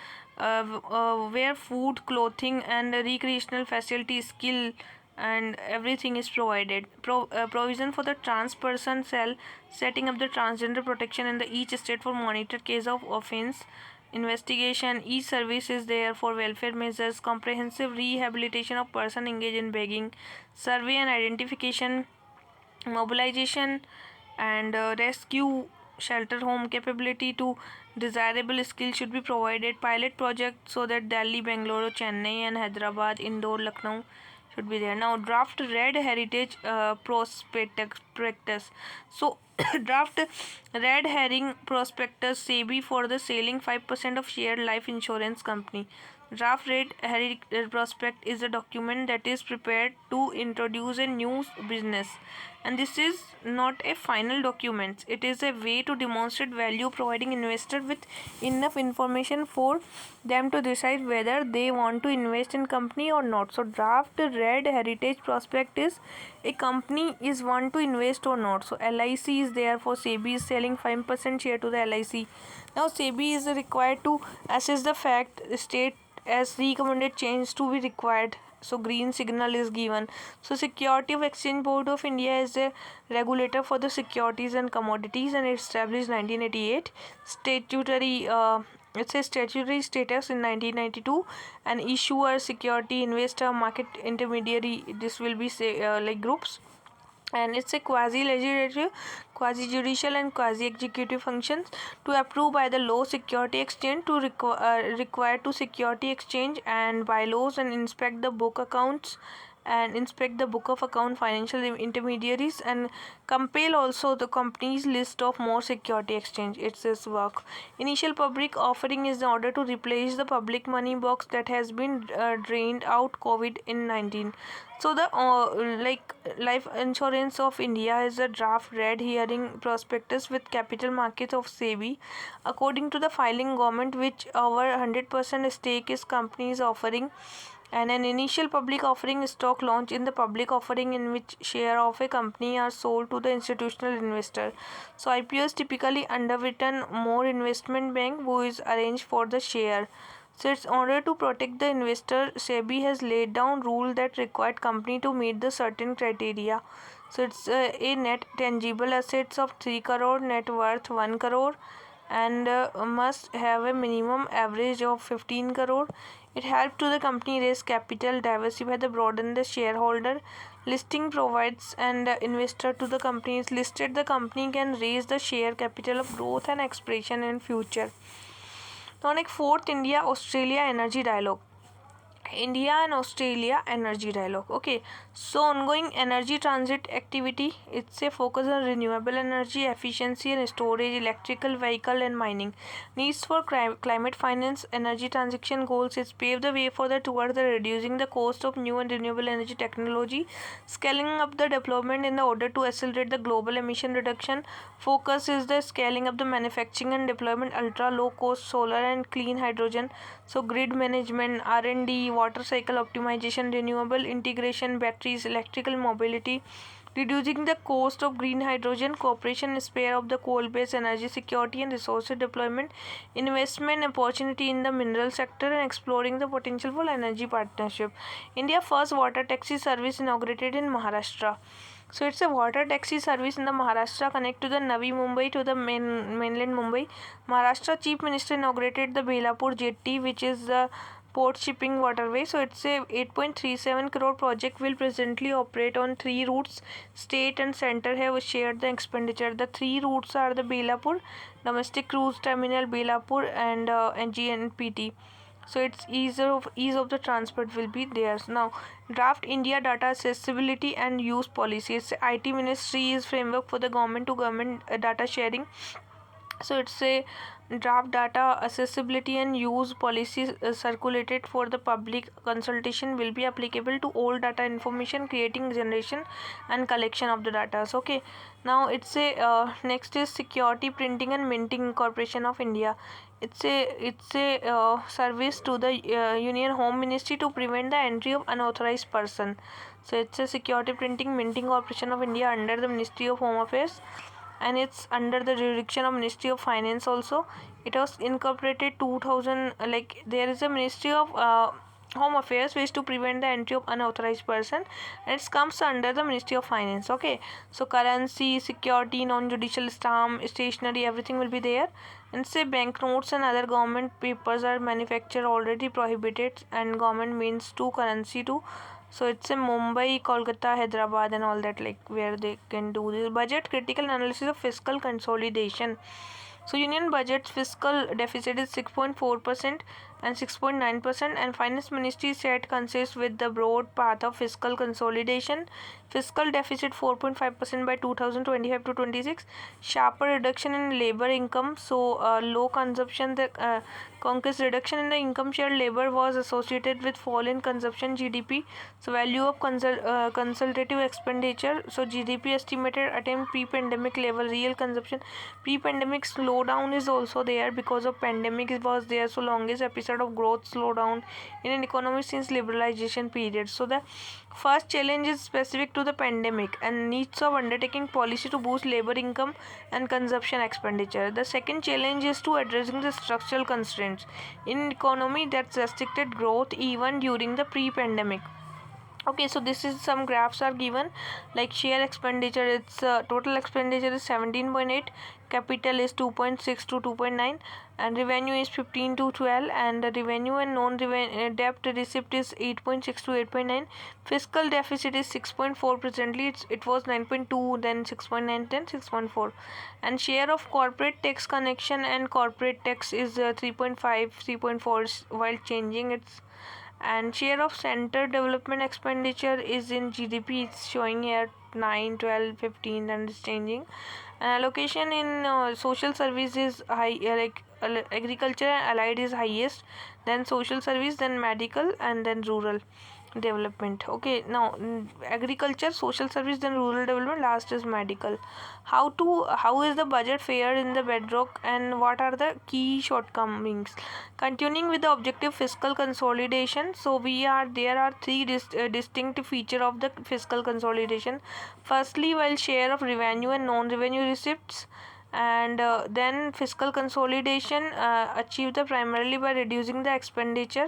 Speaker 1: where food, clothing and recreational facilities, skill and everything is provided. Provision for the trans person cell, setting up the transgender protection in the each state for monitored case of offense investigation. Each service is there for welfare measures, comprehensive rehabilitation of person engaged in begging, survey and identification, mobilization and rescue, shelter home capability to desirable skills should be provided. Pilot project so that Delhi, Bangalore, Chennai and Hyderabad, Indore, Lucknow should be there. Now draft red heritage prospectus. So draft red herring prospectus SEBI for the selling 5% of shared life insurance company. Draft red herring prospect is a document that is prepared to introduce a new business, and this is not a final document. It is a way to demonstrate value, providing investor with enough information for them to decide whether they want to invest in company or not. So draft red heritage prospect is a company is want to invest or not. So LIC is there for SEBI is selling 5% share to the LIC. Now SEBI is required to assess the fact state as recommended change to be required. So green signal is given. So Security of Exchange Board of India is a regulator for the securities and commodities, and it established 1988. Statutory it says statutory status in 1992, and issuer, security, investor, market intermediary. This will be say like groups, and it's a quasi-legislative, quasi-judicial and quasi-executive functions to approve by the law security exchange to require to security exchange and bylaws and inspect the book accounts and inspect the book of account financial intermediaries and compel also the company's list of more security exchange. It's this work. Initial public offering is in order to replace the public money box that has been drained out COVID in 19. So the like life insurance of India is a draft red herring prospectus with capital markets of SEBI. According to the filing, government which our 100% stake is company is offering, and an initial public offering stock launch in the public offering in which share of a company are sold to the institutional investor. So IPO is typically underwritten more investment bank who is arranged for the share. So it's in order to protect the investor, SEBI has laid down rule that required company to meet the certain criteria. So it's a net tangible assets of 3 crore, net worth 1 crore, and must have a minimum average of 15 crore. It helps to the company raise capital, diversify the broaden the shareholder. Listing provides and investor to the company is listed. The company can raise the share capital of growth and expansion in future. Now, like fourth India Australia Energy Dialogue. India and Australia energy dialogue. Okay, so ongoing energy transit activity, it's a focus on renewable energy, efficiency and storage, electrical vehicle and mining. Needs for climate finance, energy transition goals is pave the way for the towards the reducing the cost of new and renewable energy technology, scaling up the development in the order to accelerate the global emission reduction. Focus is the scaling up the manufacturing and deployment ultra low cost solar and clean hydrogen. So grid management, R&D, water cycle optimization, renewable integration, batteries, electrical mobility, reducing the cost of green hydrogen, cooperation spare of the coal-based energy security and resources deployment, investment opportunity in the mineral sector and exploring the potential for energy partnership. India first water taxi service inaugurated in Maharashtra. So it's a water taxi service in the Maharashtra connect to the Navi Mumbai to the mainland Mumbai. Maharashtra Chief Minister inaugurated the Belapur Jetty, which is the port shipping waterway. So it's a 8.37 crore project will presently operate on 3 routes. State and center have shared the expenditure. The 3 routes are the Belapur, Domestic Cruise Terminal Belapur and GNPT. So it's ease of the transport will be there. Now draft India data accessibility and use policies. IT ministry is framework for the government to government data sharing. So it's a draft data accessibility and use policies circulated for the public consultation will be applicable to all data information creating generation and collection of the data. So, okay, now it's a next is security printing and minting corporation of India. It's a service to the Union Home Ministry to prevent the entry of unauthorized person. So it's a security printing minting corporation of India under the Ministry of Home Affairs, and it's under the jurisdiction of Ministry of Finance also. It was incorporated 2000, like there is a Ministry of Home Affairs which to prevent the entry of unauthorized person, and it comes under the Ministry of Finance. Okay, so currency, security, non-judicial stamp, stationery, everything will be there. And say banknotes and other government papers are manufactured already prohibited, and government means to currency too. So it's a Mumbai, Kolkata, Hyderabad and all that, like where they can do this. Budget critical analysis of fiscal consolidation. So union budget's fiscal deficit is 6.4% and 6.9%, and finance ministry said consist with the broad path of fiscal consolidation. Fiscal deficit 4.5% by 2025 to 26. Sharper reduction in labor income. So low consumption. The conquest reduction in the income share labor was associated with fall in consumption GDP. So value of consultative expenditure. So GDP estimated attempt pre-pandemic level. Real consumption pre-pandemic slowdown is also there because of pandemic. It was there, so longest episode of growth slowdown in an economy since liberalization period. So the first challenge is specific to the pandemic and needs of undertaking policy to boost labor income and consumption expenditure. The second challenge is to addressing the structural constraints in economy that restricted growth even during the pre-pandemic. Okay, so this is some graphs are given, like share expenditure. It's total expenditure is 17.8, capital is 2.6 to 2.9, and revenue is 15 to 12, and the revenue and non-revenue debt receipt is 8.6 to 8.9. Fiscal deficit is 6.4 presently. It was 9.2, then 6.9, then 6.4, and share of corporate tax connection and corporate tax is 3.5, 3.4 while changing. It's and share of center development expenditure is in GDP. It's showing here 9, 12, 15, and it's changing. And allocation in social service is high, like agriculture and allied is highest, then social service, then medical, and then rural development. Okay, now agriculture, social service, then rural development, last is medical. How is the budget fared in the bedrock, and what are the key shortcomings? Continuing with the objective fiscal consolidation, so there are three distinct feature of the fiscal consolidation. Firstly, while share of revenue and non-revenue receipts, and then fiscal consolidation achieved the primarily by reducing the expenditure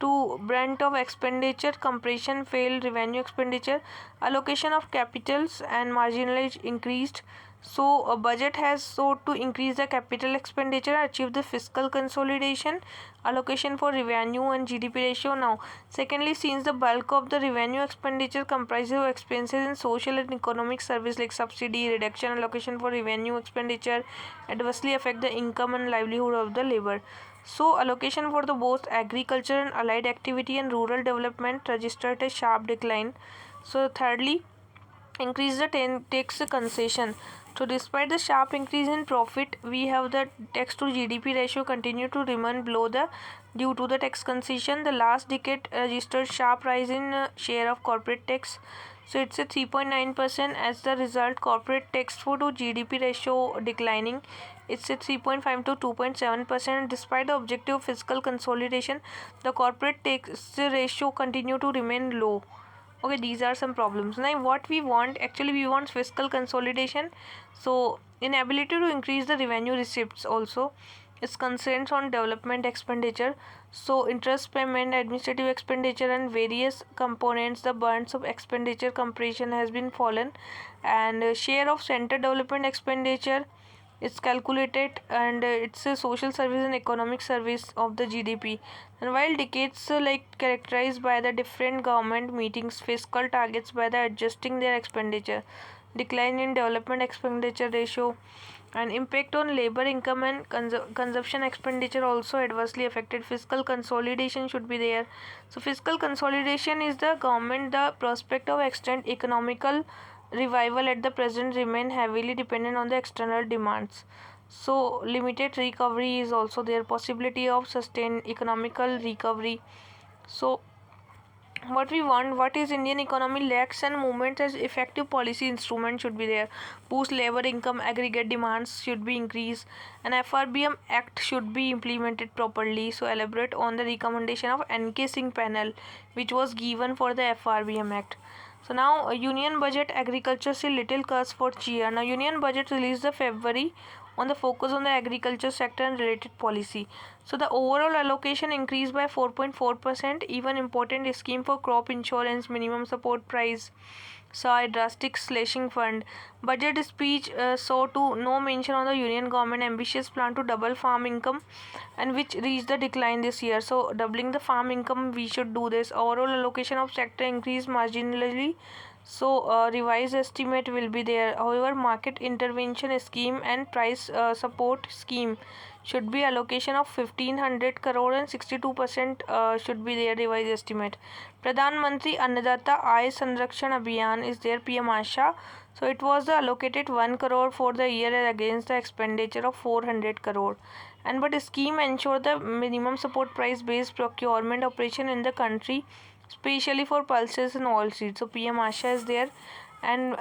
Speaker 1: to brunt of expenditure, compression failed revenue expenditure, allocation of capitals and marginalized increased, So a budget has sought to increase the capital expenditure, achieve the fiscal consolidation, allocation for revenue and GDP ratio. Now, secondly, since the bulk of the revenue expenditure comprises of expenses in social and economic service like subsidy, reduction, allocation for revenue expenditure adversely affect the income and livelihood of the labor. So allocation for the both agriculture and allied activity and rural development registered a sharp decline. So thirdly, increase the tax concession. So despite the sharp increase in profit, we have the tax to GDP ratio continue to remain below the due to the tax concession. The last decade registered sharp rise in share of corporate tax. So it's a 3.9%. As the result, corporate tax to GDP ratio declining. It's a 3.5 to 2.7%. Despite the objective of fiscal consolidation, the corporate tax ratio continue to remain low. Okay, these are some problems. Now what we want, actually we want fiscal consolidation. So inability to increase the revenue receipts also. It's concerns on development expenditure. So interest payment, administrative expenditure and various components, the burdens of expenditure compression has been fallen, and share of center development expenditure, it's calculated, and it's a social service and economic service of the GDP. And while decades like characterized by the different government meetings fiscal targets by the adjusting their expenditure, decline in development expenditure ratio, and impact on labor income and consumption expenditure also adversely affected. Fiscal consolidation should be there. So fiscal consolidation is the government the prospect of extent economical revival at the present remain heavily dependent on the external demands. So limited recovery is also there, possibility of sustained economical recovery. So what we want, what is Indian economy lacks and movement as effective policy instrument should be there. Boost labor income, aggregate demands should be increased, and FRBM Act should be implemented properly. So elaborate on the recommendation of NK Singh panel which was given for the FRBM Act. So now Union Budget Agriculture see little cuts for cheer. Now Union Budget released the February on the focus on the agriculture sector and related policy. So the overall allocation increased by 4.4%. Even important scheme for crop insurance, minimum support price saw a drastic slashing fund. Budget speech saw to no mention on the union government ambitious plan to double farm income, and which reached the decline this year. So doubling the farm income, we should do this. Overall allocation of sector increased marginally. So revised estimate will be there. However, market intervention scheme and price support scheme should be allocation of 1500 crore and 62% should be their revised estimate. Pradhan Mantri Annadata Aay Sanrakshan Abhiyan is their PM Asha. So it was allocated 1 crore for the year against the expenditure of 400 crore. And but scheme ensure the minimum support price based procurement operation in the country, especially for pulses and oilseeds. So PM Asha is there, and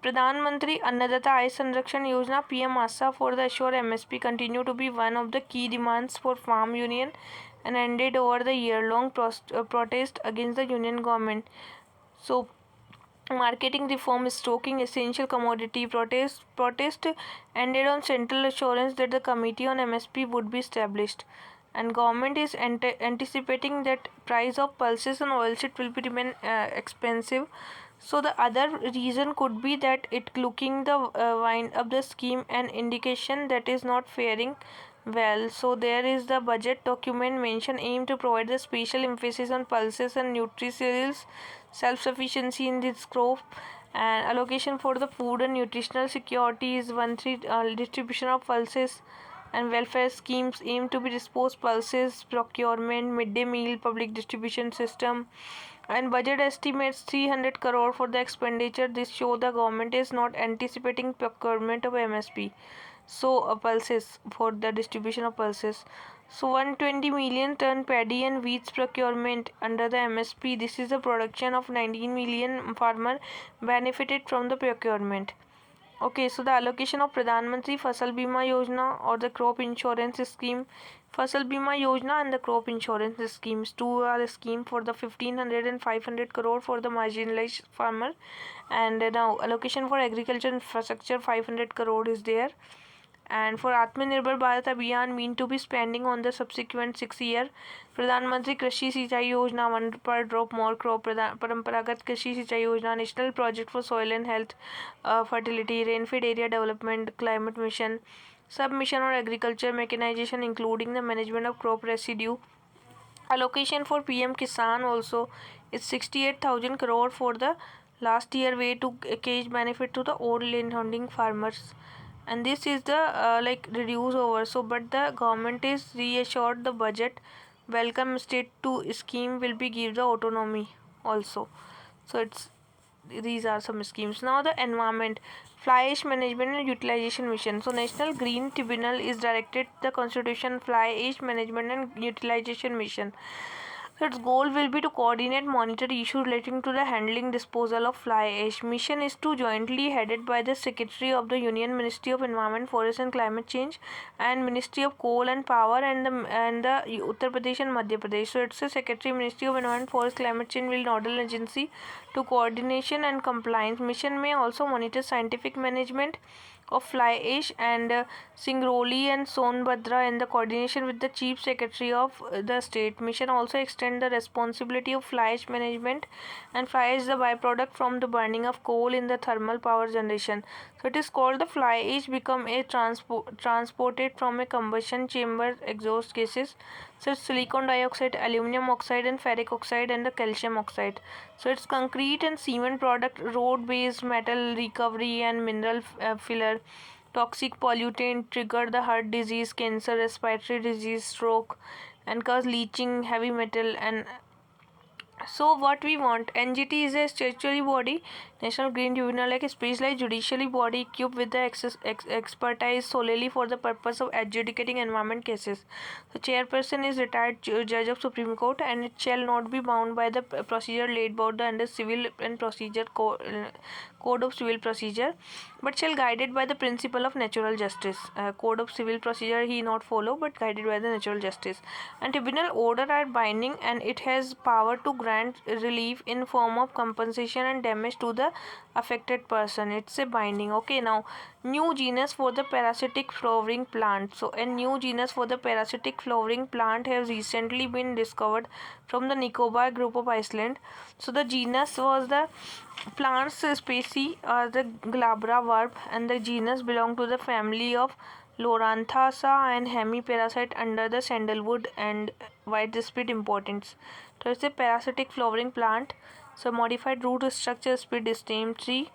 Speaker 1: Pradhan Mantri Annadata Aay Sanrakshan Yojana PM ASA for the assure MSP continue to be one of the key demands for farm union, and ended over the year-long protest against the union government. So marketing reform stoking essential commodity protest ended on central assurance that the committee on MSP would be established, and government is anticipating that price of pulses and oilseed will be remain expensive. So the other reason could be that it looking the wind up the scheme and indication that is not faring well. So there is the budget document mention aim to provide the special emphasis on pulses and nutritionals self-sufficiency in this crop, and allocation for the food and nutritional security is 1/3 distribution of pulses, and welfare schemes aim to be disposed pulses procurement, midday meal, public distribution system, and budget estimates 300 crore for the expenditure. This show the government is not anticipating procurement of MSP. So pulses for the distribution of pulses. So 120 million ton paddy and wheat procurement under the MSP. This is the production of 19 million farmer benefited from the procurement. Okay, so the allocation of Pradhan Mantri Fasal Bima Yojana or the crop insurance scheme. Fasal Bima Yojana and the crop insurance schemes. Two are the scheme for the 1500 and 500 crore for the marginalized farmer. And now allocation for agriculture infrastructure 500 crore is there. And for Atmanirbhar Bharat Abhiyan mean to be spending on the subsequent 6 year. Pradhan Mantri Krishi Sinchai Yojana, 1 per drop more crop. Paramparagat Krishi Sinchai Yojana, National Project for Soil and Health, Fertility, Rainfed Area Development, Climate Mission, Submission on Agriculture Mechanization, including the management of crop residue. Allocation for PM Kisan also is 68,000 crore for the last year, way to cage benefit to the old landholding farmers. And this is the like reduce over. So but the government is reassured the budget welcome state to scheme will be give the autonomy also. So it's these are some schemes. Now the environment, fly ash management and utilization mission. So National Green Tribunal is directed the constitution fly ash management and utilization mission. So its goal will be to coordinate, monitor issues relating to the handling disposal of fly ash. Mission is to jointly headed by the Secretary of the Union Ministry of Environment, Forest and Climate Change and Ministry of Coal and Power and the Uttar Pradesh and Madhya Pradesh. So it's the Secretary Ministry of Environment, Forest, Climate Change will nodal agency to coordination and compliance. Mission may also monitor scientific management of fly ash and Singrauli and Sonbhadra in the coordination with the Chief Secretary of the state. Mission also extend the responsibility of fly ash management, and fly ash is the byproduct from the burning of coal in the thermal power generation. So it is called the fly ash become a transported from a combustion chamber exhaust gases. So it's silicon dioxide, aluminum oxide and ferric oxide and the calcium oxide. So it's concrete and cement product, road based metal recovery and mineral filler. Toxic pollutant trigger the heart disease, cancer, respiratory disease, stroke and cause leaching, heavy metal. And so what we want, NGT is a statutory body, National Green Tribunal, like a specialized judiciary body equipped with the expertise solely for the purpose of adjudicating environment cases. The chairperson is retired judge of Supreme Court, and it shall not be bound by the procedure laid by the under Civil and Procedure Code of Civil Procedure, but shall guided by the principle of natural justice. Code of Civil Procedure he not follow, but guided by the natural justice. And tribunal order are binding, and it has power to grant relief in form of compensation and damage to the affected person. It's a binding. Okay, now new genus for the parasitic flowering plant. So a new genus for the parasitic flowering plant has recently been discovered from the Nicobar group of Iceland. So the genus was the plants species are the Glabra verb, and the genus belong to the family of Loranthasa and hemiparasite under the sandalwood and widespread importance. So it's a parasitic flowering plant. So modified root structure spread stem tree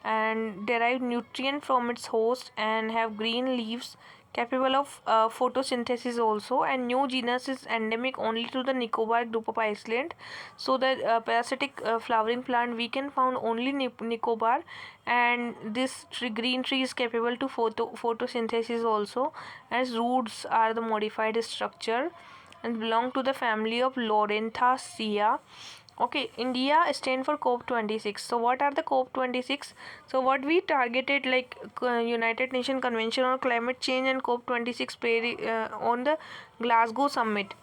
Speaker 1: and derive nutrient from its host and have green leaves capable of photosynthesis also. And new genus is endemic only to the Nicobar group of Iceland. So the parasitic flowering plant we can found only Nicobar, and this green tree is capable to photosynthesis also, as roots are the modified structure and belong to the family of Loranthaceae. Okay, India stand for COP26. So what are the COP26? So what we targeted, like United Nations Convention on Climate Change and COP26 on the Glasgow summit.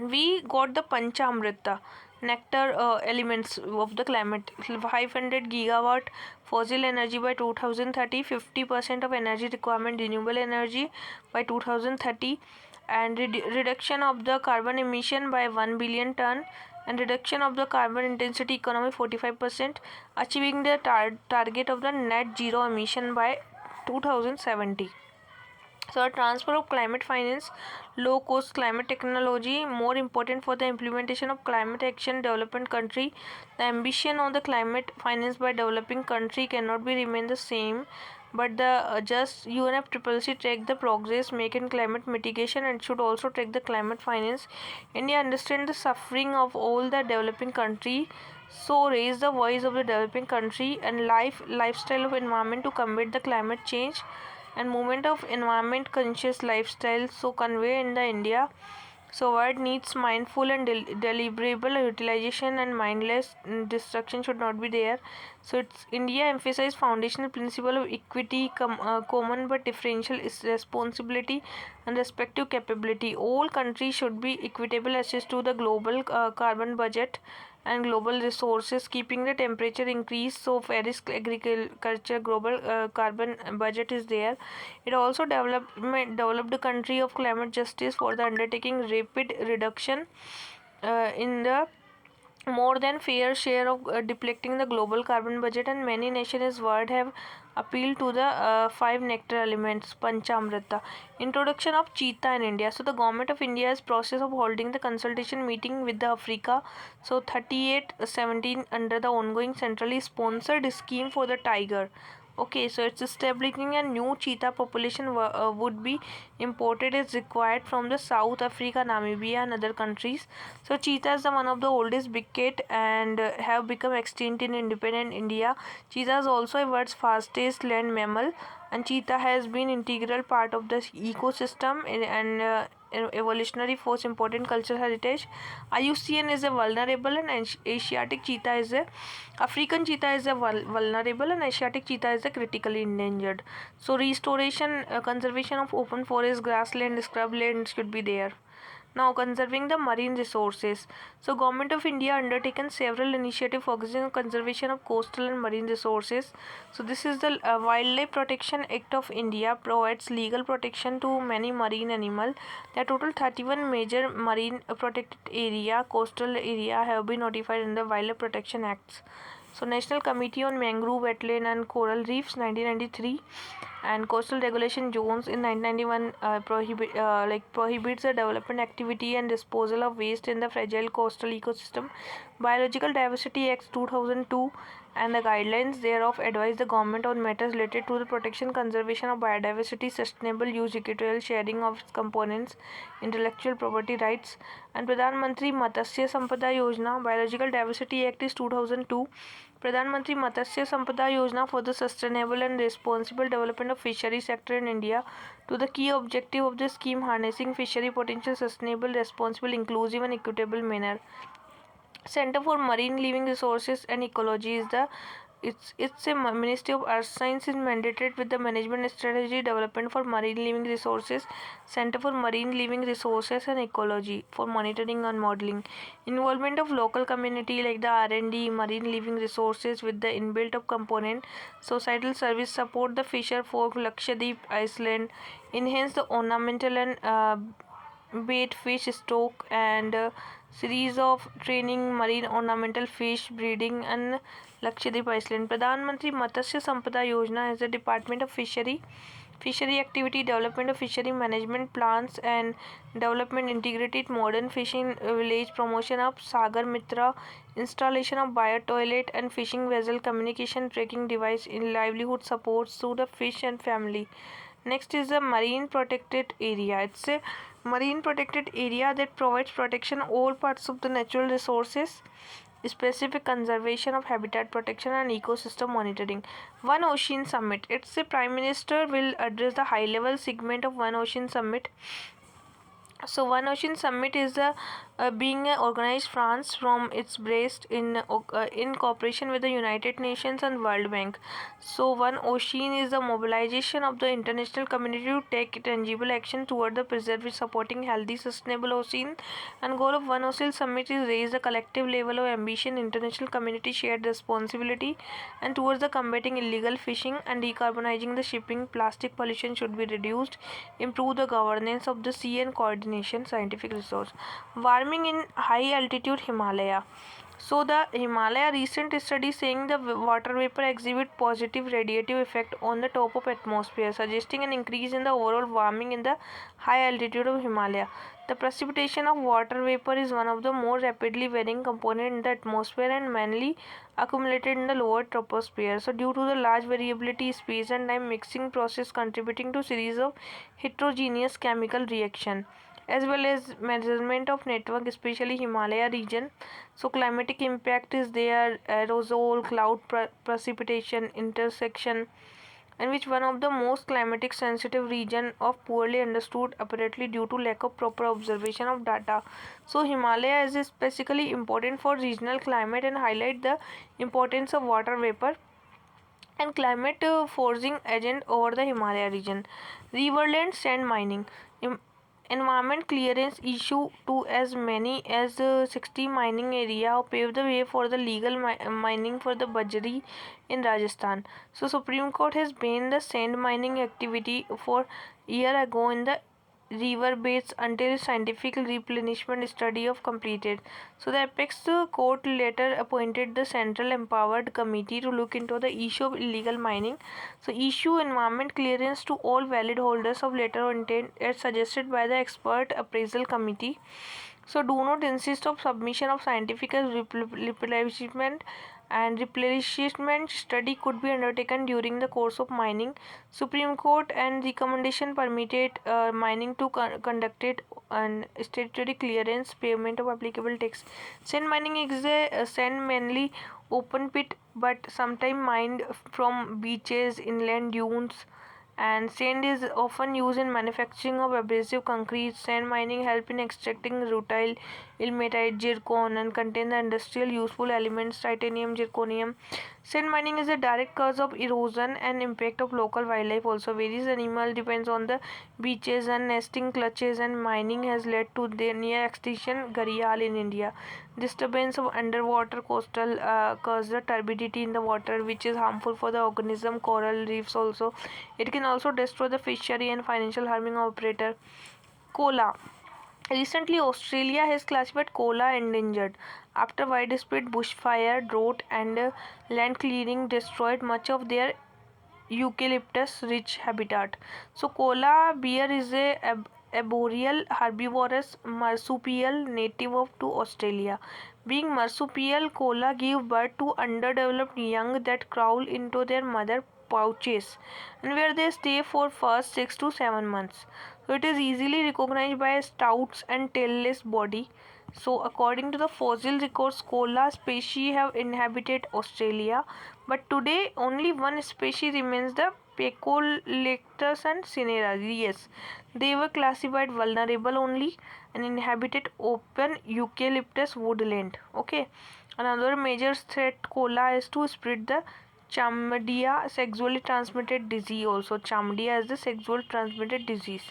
Speaker 1: We got the Panchamrita, nectar elements of the climate. 500 gigawatt fossil energy by 2030, 50% of energy requirement renewable energy by 2030, and reduction of the carbon emission by 1 billion ton, and reduction of the carbon intensity economy 45%, achieving the target of the net zero emission by 2070. So a transfer of climate finance, low cost climate technology more important for the implementation of climate action development country. The ambition on the climate finance by developing country cannot be remain the same, but the just UNFCCC track the progress make in climate mitigation and should also track the climate finance. India understand the suffering of all the developing country, so raise the voice of the developing country and lifestyle of environment to combat the climate change and movement of environment conscious lifestyle, so convey in the India. So word needs mindful and deliberate utilization, and mindless destruction should not be there. So it's India emphasize foundational principle of equity, common but differential responsibility and respective capability. All countries should be equitable access to the global carbon budget and global resources, keeping the temperature increase. So Paris agriculture global carbon budget is there. It also developed the country of climate justice for the undertaking rapid reduction in the more than fair share of depleting the global carbon budget, and many nations world have appealed to the five nectar elements panchamrita. Introduction of cheetah in India. So the government of India is process of holding the consultation meeting with the Africa. So 3817 under the ongoing centrally sponsored scheme for the tiger. Okay, so it's establishing a new cheetah population would be imported is required from the South Africa, Namibia, and other countries. So cheetahs are one of the oldest big cat and have become extinct in independent India. Cheetah is also a world's fastest land mammal, and cheetah has been integral part of the ecosystem and evolutionary force important cultural heritage. IUCN is a vulnerable and Asiatic cheetah is a African cheetah is a vulnerable and Asiatic cheetah is a critically endangered. So restoration, conservation of open forest, grassland, scrubland should be there. Now conserving the marine resources. So Government of India undertaken several initiatives focusing on conservation of coastal and marine resources. So this is the Wildlife Protection Act of India provides legal protection to many marine animals. There are total 31 major marine protected area, coastal area have been notified in the Wildlife Protection Acts. So National Committee on Mangrove Wetland and Coral Reefs 1993 and Coastal Regulation Zones in 1991 prohibits the development activity and disposal of waste in the fragile coastal ecosystem. Biological Diversity Act 2002 and the guidelines thereof advise the government on matters related to the protection, conservation of biodiversity, sustainable use, equitable sharing of its components, intellectual property rights, and Pradhan Mantri Matsya Sampada Yojana. Biological Diversity Act is 2002. Pradhan Mantri Matsya Sampada Yojana for the sustainable and responsible development of fishery sector in India. To the key objective of the scheme, harnessing fishery potential, sustainable, responsible, inclusive, and equitable manner. Center for Marine Living Resources and Ecology is the it's a Ministry of Earth Science is mandated with the management strategy development for marine living resources. Center for Marine Living Resources and Ecology for monitoring and modeling. Involvement of local community like the R&D marine living resources with the inbuilt of component. Societal service support the fisher folk Lakshadweep Iceland. Enhance the ornamental and bait fish stock and series of training marine ornamental fish breeding and Lakshadweep Iceland. Pradhan Mantri Matsya Sampada Yojana is the Department of Fishery Activity Development of Fishery Management Plans and Development Integrated Modern Fishing Village Promotion of Sagar Mitra Installation of Bio Toilet and Fishing Vessel Communication Tracking Device in Livelihood Supports to the Fish and Family. Next is the Marine Protected Area. It's a marine protected area that provides protection all parts of the natural resources, specific conservation of habitat protection and ecosystem monitoring. One Ocean Summit. It's the Prime Minister will address the high level segment of One Ocean Summit. So One Ocean Summit is being organized France from its based in cooperation with the United Nations and World Bank. So One Ocean is the mobilization of the international community to take tangible action toward the preserving, supporting healthy, sustainable ocean. And goal of One Ocean Summit is raise the collective level of ambition, international community shared responsibility, and towards the combating illegal fishing and decarbonizing the shipping. Plastic pollution should be reduced, improve the governance of the sea and coordination scientific resource. Warming in high altitude Himalaya. So the Himalaya recent study saying the water vapor exhibit positive radiative effect on the top of atmosphere, suggesting an increase in the overall warming in the high altitude of Himalaya. The precipitation of water vapor is one of the more rapidly varying component in the atmosphere and mainly accumulated in the lower troposphere. So due to the large variability, space and time mixing process contributing to series of heterogeneous chemical reaction as well as measurement of network, especially Himalaya region. So climatic impact is there, aerosol, cloud precipitation, intersection, and which one of the most climatic sensitive region of poorly understood apparently due to lack of proper observation of data. So Himalaya is specifically important for regional climate and highlight the importance of water vapor and climate forcing agent over the Himalaya region. Riverland sand mining. environment clearance issue to as many as 60 mining area paved the way for the legal mining for the Bajri in Rajasthan. So Supreme Court has banned the sand mining activity for year ago in the river beds until scientific replenishment study of completed. So the apex court later appointed the central empowered committee to look into the issue of illegal mining. So issue environment clearance to all valid holders of letter of intent as suggested by the expert appraisal committee. So do not insist of submission of scientific replenishment and replenishment study could be undertaken during the course of mining. Supreme Court and recommendation permitted mining to conducted and statutory clearance payment of applicable tax. Sand mining is a sand mainly open pit but sometimes mined from beaches, inland dunes, and sand is often used in manufacturing of abrasive concrete. Sand mining help in extracting rutile, ilmenite, zircon, and contain the industrial useful elements titanium, zirconium. Sand mining is a direct cause of erosion and impact of local wildlife. Also, various animal depends on the beaches and nesting clutches, and mining has led to the near extinction gharial in India. Disturbance of underwater coastal cause the turbidity in the water, which is harmful for the organism, coral reefs also. It can also destroy the fishery and financial harming operator. Kola. Recently, Australia has classified koala endangered after widespread bushfire, drought, and land clearing destroyed much of their eucalyptus-rich habitat. So, koala bear is a arboreal herbivorous marsupial native to Australia. Being marsupial, koala give birth to underdeveloped young that crawl into their mother pouches and where they stay for first 6 to 7 months. So it is easily recognized by a stout and tailless body. So according to the fossil records, koala species have inhabited Australia, but today only one species remains, the Pachylectrus and Cinera. Yes, they were classified vulnerable only and inhabited open eucalyptus woodland. Okay, another major threat koala is to spread the chlamydia sexually transmitted disease. Also chlamydia is the sexual transmitted disease,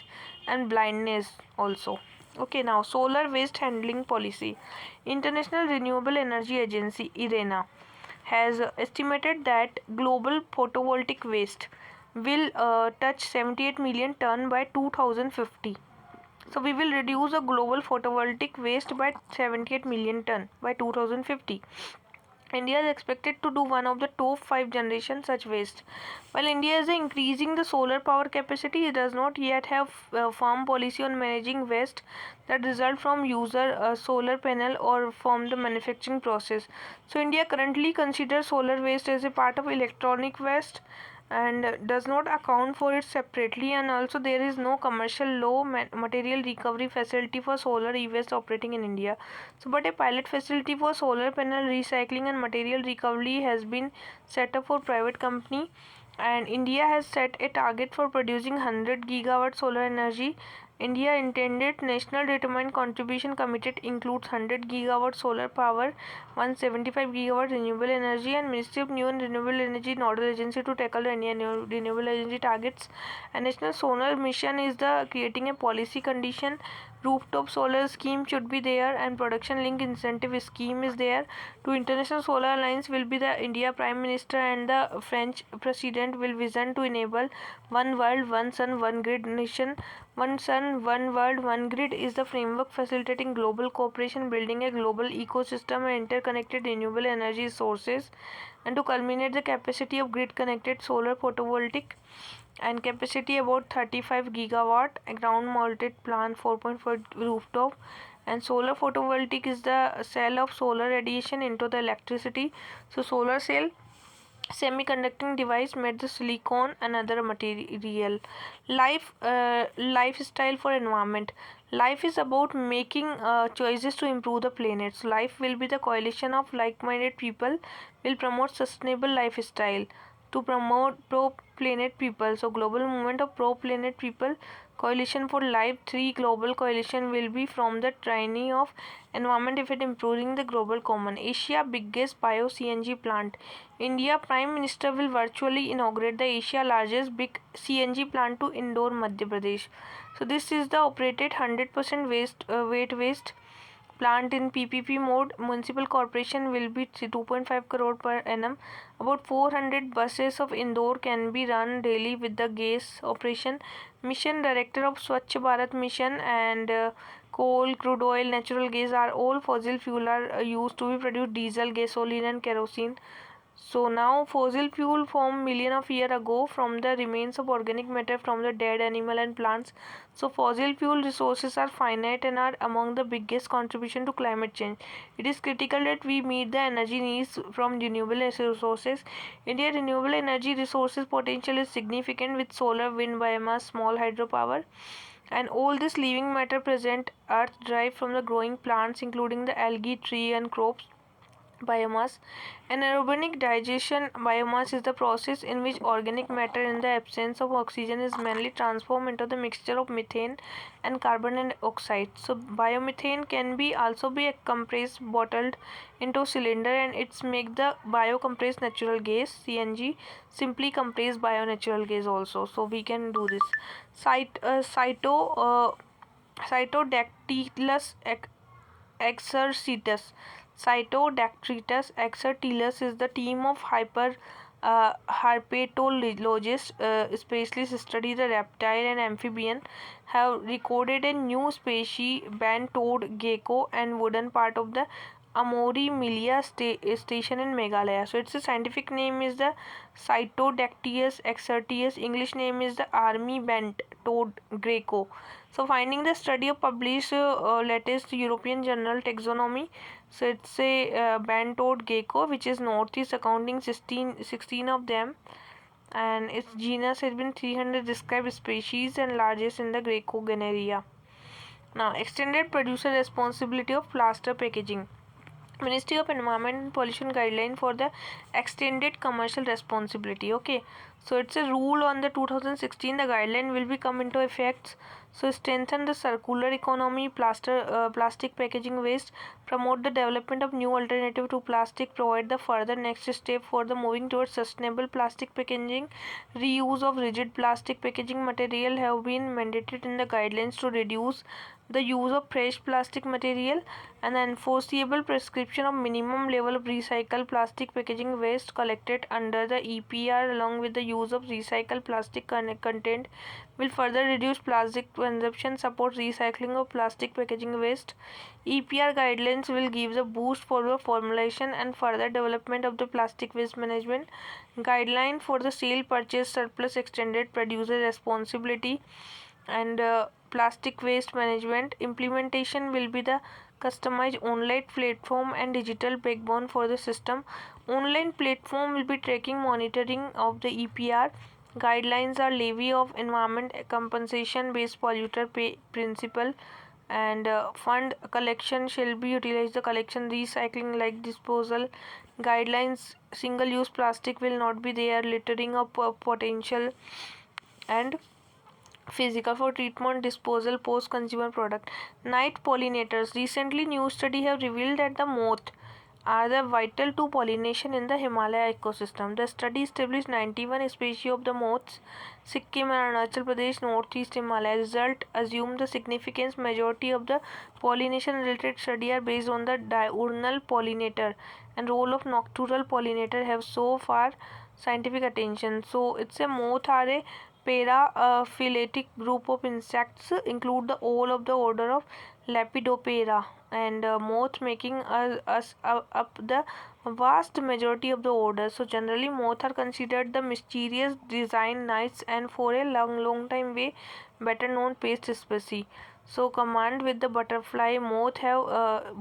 Speaker 1: and blindness also. Okay, now solar waste handling policy. International Renewable Energy Agency IRENA has estimated that global photovoltaic waste will touch 78 million ton by 2050. So we will reduce the global photovoltaic waste by 78 million ton by 2050. India is expected to do one of the top 5 generation such waste. While India is increasing the solar power capacity, it does not yet have a firm policy on managing waste that result from user solar panel or from the manufacturing process. So India currently considers solar waste as a part of electronic waste and does not account for it separately, and also there is no commercial low material recovery facility for solar e-waste operating in India. So but a pilot facility for solar panel recycling and material recovery has been set up for private company, and India has set a target for producing 100 gigawatt solar energy. India intended national determined contribution committed includes 100 gigawatt solar power, 175 gigawatt renewable energy, and Ministry of New and Renewable Energy nodal agency to tackle the Indian renewable energy targets. A national solar mission is the creating a policy condition. Rooftop solar scheme should be there, and production link incentive scheme is there. To International Solar Alliance will be the India Prime Minister and the French President will vision to enable one world, one sun, one grid nation. One sun, one world, one grid is the framework facilitating global cooperation, building a global ecosystem and interconnected renewable energy sources, and to culminate the capacity of grid connected solar photovoltaic and capacity about 35 gigawatt, ground mounted plant 4.4 rooftop, and solar photovoltaic is the cell of solar radiation into the electricity. So solar cell semiconducting device made the silicon and other material. Lifestyle for environment. Life is about making choices to improve the planet. So life will be the coalition of like-minded people will promote sustainable lifestyle. to promote pro-planet people. So global movement of pro-planet people, coalition for life, 3 global coalition will be from the training of environment effect improving the global common. Asia biggest bio CNG plant. India Prime Minister will virtually inaugurate the Asia largest big CNG plant to Indore, Madhya Pradesh. So this is the operated 100% weight waste plant in PPP mode. Municipal corporation will be 2.5 crore per annum. About 400 buses of Indore can be run daily with the gas operation. Mission director of Swachh Bharat mission and coal, crude oil, natural gas are all fossil fuel are used to be produced diesel, gasoline and kerosene. So now fossil fuel formed million of years ago from the remains of organic matter from the dead animal and plants. So fossil fuel resources are finite and are among the biggest contribution to climate change. It is critical that we meet the energy needs from renewable resources. India's renewable energy resources potential is significant with solar, wind, biomass, small hydropower. And all this living matter present earth derived from the growing plants including the algae, tree and crops. Biomass. Anaerobic digestion biomass is the process in which organic matter in the absence of oxygen is mainly transformed into the mixture of methane and carbon dioxide. So biomethane can be also be compressed, bottled into cylinder and it's make the biocompressed natural gas CNG, simply compressed bio natural gas also. So we can do this. Cytodactylus exercitus. Cytodactylus exercitus is the team of herpetologists, especially study the reptile and amphibian, have recorded a new species, band toad gecko, and wooden part of the Amori Milia station in Meghalaya. So its scientific name is the Cytodactylus exercitus. English name is the army bent toad gecko. So finding the study of published latest European journal taxonomy. So it's a bent toad gecko which is northeast accounting 16 of them, and its genus has been 300 described species and largest in the gecko genera. Now extended producer responsibility of plaster packaging. Ministry of Environment and Pollution guideline for the extended commercial responsibility. Okay, so it's a rule on the 2016. The guideline will be come into effect. So strengthen the circular economy, plastic packaging waste, promote the development of new alternative to plastic, provide the further next step for the moving towards sustainable plastic packaging. Reuse of rigid plastic packaging material have been mandated in the guidelines to reduce the use of fresh plastic material, and the enforceable prescription of minimum level of recycled plastic packaging waste collected under the EPR along with the use of recycled plastic content will further reduce plastic consumption, support recycling of plastic packaging waste. EPR guidelines will give the boost for the formulation and further development of the plastic waste management. Guideline for the sale, purchase, surplus, extended producer responsibility, and plastic waste management implementation will be the customized online platform and digital backbone for the system. Online platform will be tracking monitoring of the EPR guidelines are levy of environment compensation based polluter pay principle, and fund collection shall be utilized the collection recycling like disposal guidelines. Single use plastic will not be there, littering of potential and physical for treatment, disposal, post consumer product. Night pollinators. Recently new study have revealed that the moth are the vital to pollination in the Himalaya ecosystem. The study established 91 species of the moths, Sikkim and Arunachal Pradesh, Northeast Himalaya. Result assume the significance majority of the pollination related study are based on the diurnal pollinator, and role of nocturnal pollinator have so far scientific attention. So it's a moth are a paraphyletic group of insects include the all of the order of Lepidoptera, and moth making us up the vast majority of the order. So generally moth are considered the mysterious design nice and for a long time way better known pest species. So command with the butterfly, moth have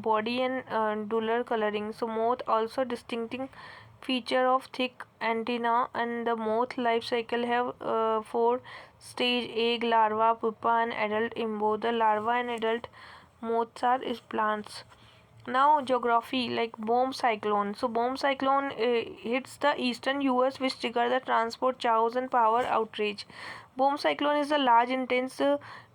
Speaker 1: body and duller coloring. So moth also distincting feature of thick antenna, and the moth life cycle have 4 stage: egg, larva, pupa and adult in both the larva and adult moths are is plants. Now geography, like bomb cyclone. So bomb cyclone hits the eastern US, which trigger the transport chaos and power outrage. Bomb cyclone is a large intense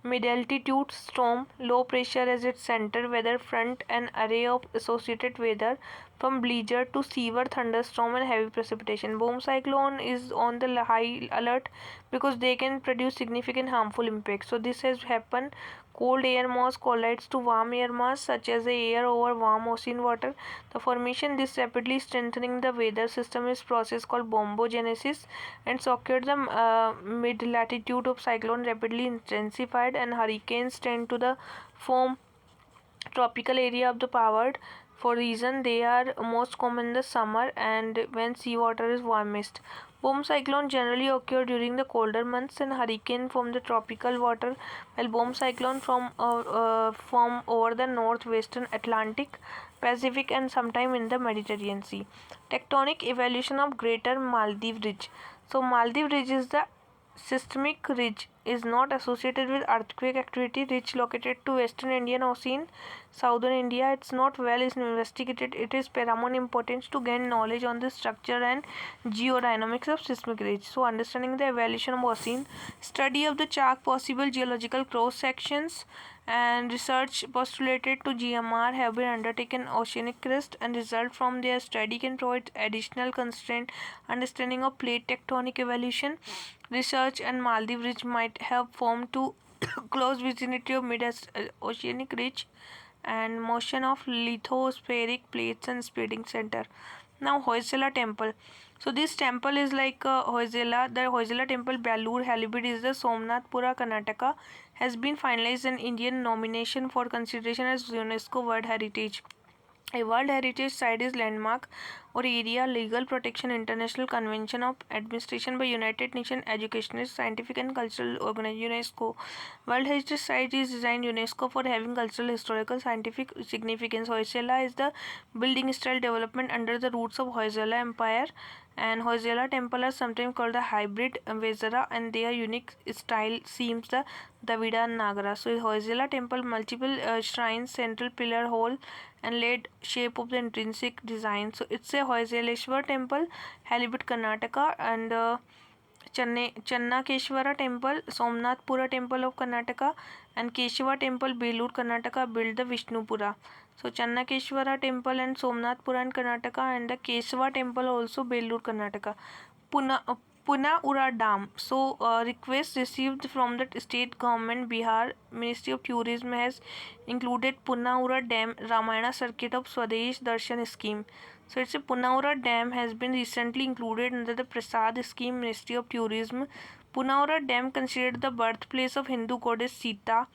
Speaker 1: mid-altitude storm, low pressure as its center, weather front, an array of associated weather from blizzard to severe thunderstorm and heavy precipitation. Bomb cyclone is on the high alert because they can produce significant harmful impacts. So this has happened. Cold air mass collides to warm air mass, such as the air over warm ocean water. The formation this rapidly strengthening the weather system is process called bombogenesis, and so occurred the mid latitude of cyclone rapidly intensified, and hurricanes tend to the form tropical area of the powered for reason they are most common in the summer and when seawater is warmest. Bomb cyclone generally occur during the colder months, and hurricane from the tropical water, while bomb cyclone form over the northwestern Atlantic, Pacific, and sometime in the Mediterranean Sea. Tectonic evolution of Greater Maldive Ridge. So Maldive Ridge is the seismic ridge is not associated with earthquake activity. Ridge located to western Indian Ocean, southern India. It's not well is investigated. It is paramount importance to gain knowledge on the structure and geodynamics of seismic ridge. So understanding the evolution of ocean, study of the chalk possible geological cross sections, and research postulated to GMR have been undertaken oceanic crust, and result from their study can provide additional constraint understanding of plate tectonic evolution. Research and Maldive Ridge might have formed to close vicinity of mid-oceanic ridge and motion of lithospheric plates and spreading center. Now Hoysala temple. So this temple is like Hoysala. The Hoysala temple, Belur Halibut, is the Somnathpura, Karnataka, has been finalized an Indian nomination for consideration as UNESCO World Heritage. A World Heritage Site is landmark or area legal protection international convention of administration by United Nations Educationist, Scientific and Cultural Organization UNESCO. World Heritage Site is designed UNESCO for having cultural, historical, scientific significance. Hoysala is the building style development under the roots of Hoysala Empire, and Hoysala temple are sometimes called the hybrid Vezara, and their unique style seems the Davida Nagara. So Hoysala temple multiple shrines, central pillar hall and laid shape of the intrinsic design. So it's a Hoysaleshwar temple, Halibut, Karnataka, and Channakeshwara temple, Somnathpura temple of Karnataka, and Keshava temple, Belur, Karnataka, built the Vishnupura. So Channakeshwara temple and Somnathpura in Karnataka, and the Keshava temple also Belur, Karnataka. Puna Ura Dam. So request received from the state government Bihar Ministry of Tourism has included Puna Dam Ramayana circuit of Swadesh Darshan scheme. So it's a Puna Dam has been recently included under the Prasad scheme, Ministry of Tourism. Puna Dam considered the birthplace of Hindu goddess Sita.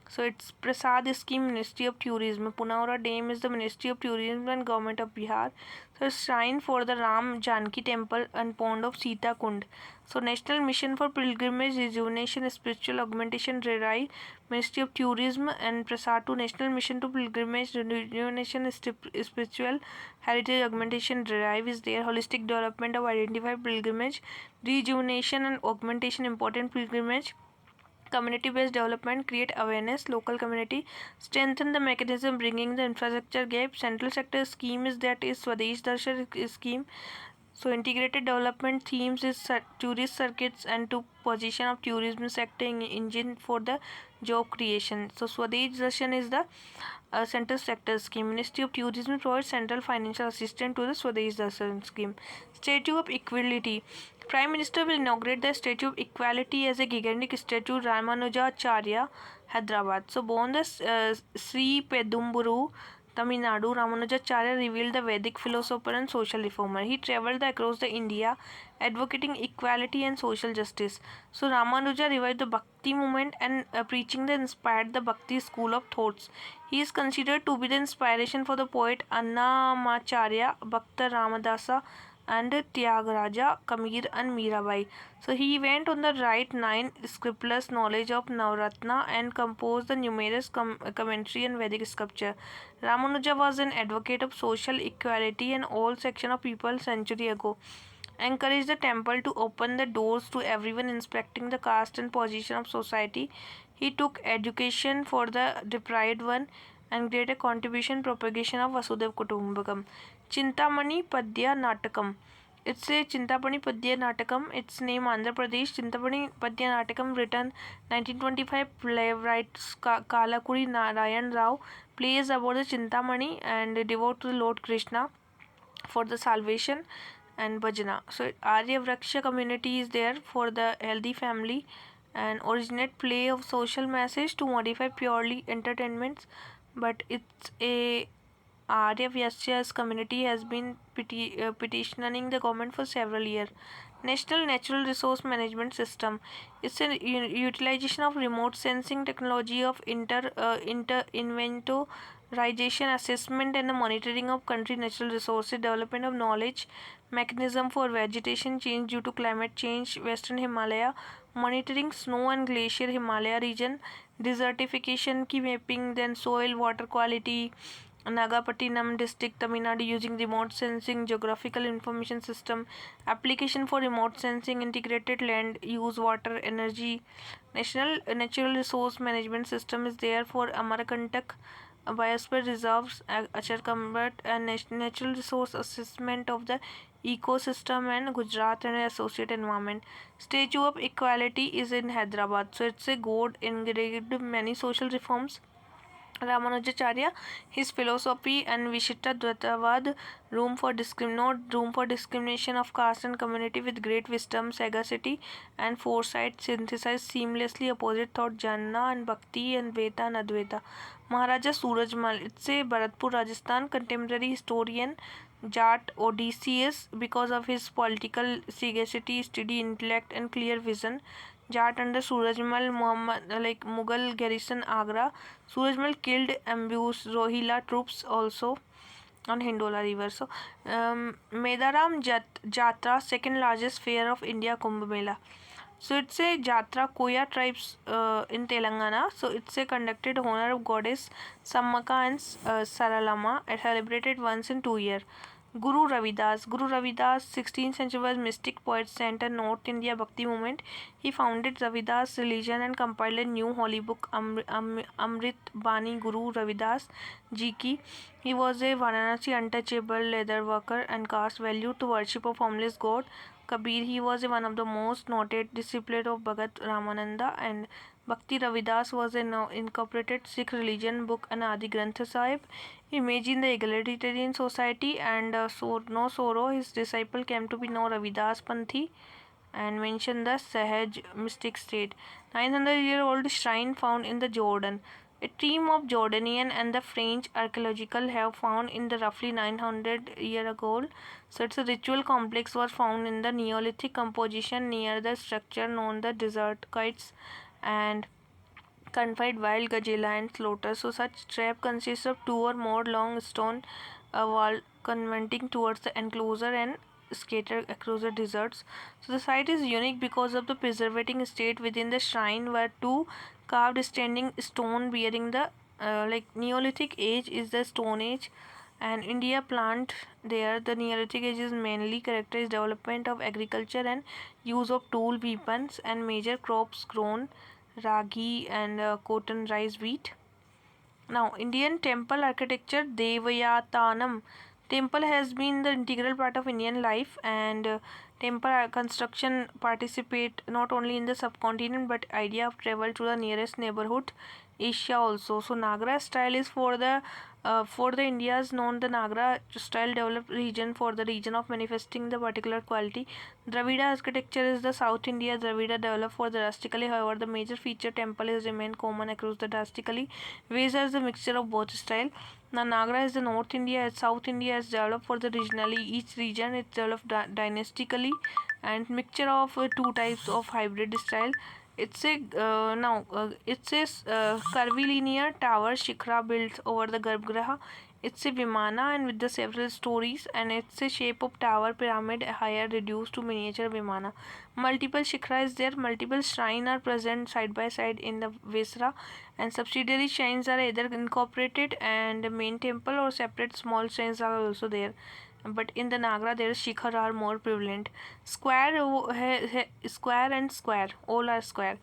Speaker 1: So it's Prasad scheme, Ministry of Tourism. Puna Dam is the Ministry of Tourism and Government of Bihar. So shrine for the Ram Janki temple and pond of Sita Kund. So National Mission for Pilgrimage, Rejuvenation, Spiritual Augmentation, RERAI, Ministry of Tourism, and Prasad to National Mission to Pilgrimage, Rejuvenation, Spiritual Heritage Augmentation, RERAI is there. Holistic development of identified pilgrimage, rejuvenation and augmentation important pilgrimage. Community-based development, create awareness, local community, strengthen the mechanism bringing the infrastructure gap. Central sector scheme is that is Swadesh Darshan scheme. So integrated development themes is tourist circuits and to position of tourism sector engine for the job creation. So Swadesh Darshan is the central sector scheme. Ministry of Tourism provides central financial assistance to the Swadesh Darshan scheme. Statue of Equality. Prime Minister will inaugurate the Statue of Equality as a gigantic statue, Ramanujacharya, Hyderabad. So born the Sri Pedumburu, Tamil Nadu, Ramanujacharya revealed the Vedic philosopher and social reformer. He traveled across the India advocating equality and social justice. So Ramanuja revived the Bhakti movement and preaching the inspired the Bhakti school of thoughts. He is considered to be the inspiration for the poet Annamacharya, Bhakta Ramadasa, and Tyagaraja, Kabir, and Mirabai. So he went on the right nine scriptless knowledge of Navratna and composed the numerous commentary and Vedic sculpture. Ramanuja was an advocate of social equality and all section of people century ago. Encouraged the temple to open the doors to everyone inspecting the caste and position of society. He took education for the deprived one and greater contribution propagation of Vasudhaiva Kutumbakam. Chintamani Padya Natakam. It's a Chintamani Padya Natakam. Its name Andhra Pradesh. Chintamani Padya Natakam written 1925. Playwright Kalakuri Narayan Rao plays about the Chintamani and devote to the Lord Krishna for the salvation and bhajana. So Arya Vraksha community is there for the healthy family and originate play of social message to modify purely entertainments, but it's a Arya Vyasya's community has been petitioning the government for several years. National Natural Resource Management System. It's a utilization of remote sensing technology of inventorization, assessment, and the monitoring of country natural resources, development of knowledge mechanism for vegetation change due to climate change, Western Himalaya, monitoring snow and glacier Himalaya region, desertification की mapping, then soil water quality, Nagapattinam district, Tamil Nadu using remote sensing geographical information system, application for remote sensing integrated land use water energy. National Natural Resource Management System is there for Amarkantak biosphere reserves, Acharkambat, and natural resource assessment of the ecosystem and Gujarat and associate environment. Statue of Equality is in Hyderabad, so it's a god engraved many social reforms. Ramanujacharya, his philosophy and Vishishta Dvaitavad, room for discrimination of caste and community with great wisdom, sagacity, and foresight, synthesize seamlessly opposite thought, Jnana and Bhakti and Veda and Advaita. Maharaja Surajmal, it's a Bharatpur, Rajasthan, contemporary historian, Jat Odysseus, because of his political sagacity, steady intellect, and clear vision. Jat under Surajmal, Mughal garrison Agra. Surajmal killed ambushed Rohilla troops also on Hindola river. So, Medaram Jatra, second largest fair of India, Kumbh Mela. So it's a Jatra Koya tribes in Telangana. So it's a conducted honor of goddess Sammaka and Saralama. It celebrated once in 2 years. Guru Ravidas, 16th century was mystic poet center North India Bhakti movement. He founded Ravidas religion and compiled a new holy book Amrit Bani Guru Ravidas Ji ki. He was a Varanasi untouchable leather worker and cast value to worship of formless God. Kabir, he was one of the most noted disciples of Bhagat Ramananda, and Bhakti Ravidas was an incorporated Sikh religion book and Adi Granth Sahib. Imagine the egalitarian society and no sorrow, his disciple came to be known Ravidas Panthi and mentioned the Sahaj mystic state. 900-year-old shrine found in the Jordan. A team of Jordanian and the French archaeological have found in the roughly 900 year ago. So it's a ritual complex was found in the Neolithic composition near the structure known the desert kites and confined wild gazelle and slaughter. So such trap consists of two or more long stone wall converting towards the enclosure and scattered across the deserts. So the site is unique because of the preserving state within the shrine were two carved standing stone bearing the Neolithic age is the Stone Age and India plant there. The Neolithic age is mainly characterized development of agriculture and use of tool weapons and major crops grown ragi and cotton, rice, wheat. Now, Indian temple architecture, Devayatanam. Temple has been the integral part of Indian life, and temple construction participate not only in the subcontinent but idea of travel to the nearest neighborhood, Asia also. So Nagra style is for the India's known the Nagra style developed region for the region of manifesting the particular quality. Dravida architecture is the South India Dravida developed for the rustically. However, the major feature temple is remain common across the drastically. Vesa is the mixture of both style. Now Nagra is the North India, South India is developed for the regionally. Each region is developed dynastically and mixture of two types of hybrid style. It's a curvilinear tower Shikhra built over the Garbhagriha. It's a Vimana and with the several stories, and it's a shape of tower pyramid higher reduced to miniature Vimana. Multiple Shikhra is there. Multiple shrines are present side by side in the Vesra, and subsidiary shrines are either incorporated and main temple or separate small shrines are also there. but in the Nagra there is shikhar are more prevalent. Square and square, all are square.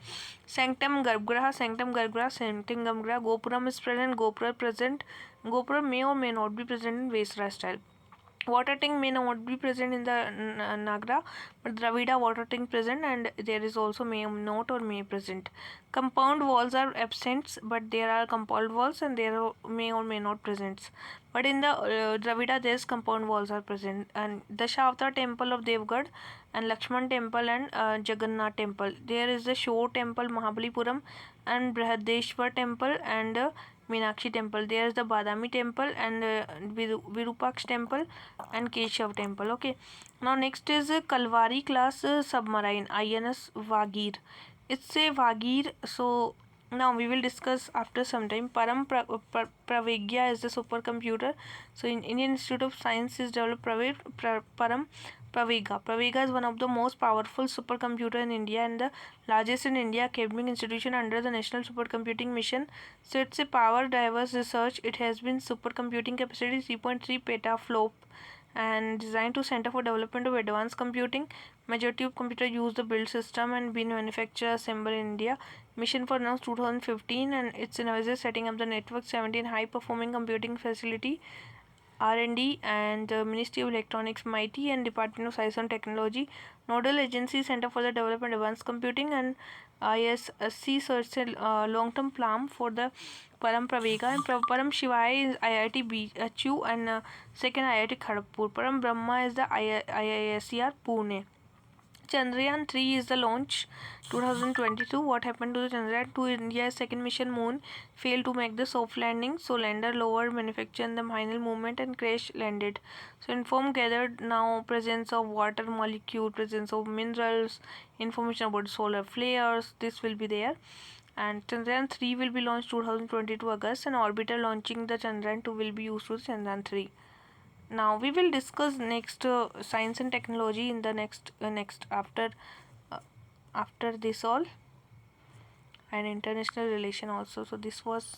Speaker 1: Sanctum Garbhagriha, Gopuram is present, Gopura present. Gopura may or may not be present in Vesara style. Water tank may not be present in the Nagra, but Dravida water tank present, and there is also may not or may present. Compound walls are absent, but there are compound walls and there may or may not present. But in the Dravida, there's compound walls are present. And the Shavta temple of Devgad and Lakshman temple and Jagannath temple. There is the Shore temple, Mahabalipuram, and Brihadeshwar temple and Meenakshi temple. There is the Badami temple and Virupaksh temple and Keshav temple. Okay. Now next is Kalvari class submarine INS Vagir. It's a Vagir. So now we will discuss after some time. Pravegya is the supercomputer. So in Indian Institute of Science is developed Param Pravega. Pravega is one of the most powerful supercomputer in India and the largest in India academic institution under the National Supercomputing Mission. So it's a power diverse research. It has been supercomputing capacity 3.3 petaflop and designed to Center for Development of Advanced Computing. Majority of computer use the build system and been manufactured assembled in India. Mission for announced 2015 and its advisor setting up the network 17 high performing computing facility R&D and Ministry of Electronics MIT and Department of Science and Technology. Nodal agency Center for the Development of Advanced Computing and ISC search long-term plan for the Param Pravega and Param Shivaya is IIT BHU and second IIT Kharagpur. Param Brahma is the IISER Pune. Chandrayaan 3 is the launch 2022. What happened to the Chandrayaan 2? India's second mission Moon failed to make the soft landing, so lander lowered manufacture and the final movement and crash landed. So inform gathered now presence of water molecule, presence of minerals, information about solar flares. This will be there. And Chandrayaan 3 will be launched 2022 August and orbiter launching the Chandrayaan 2 will be used to Chandrayaan 3. Now we will discuss next science and technology in the next after this all and international relation also. So this was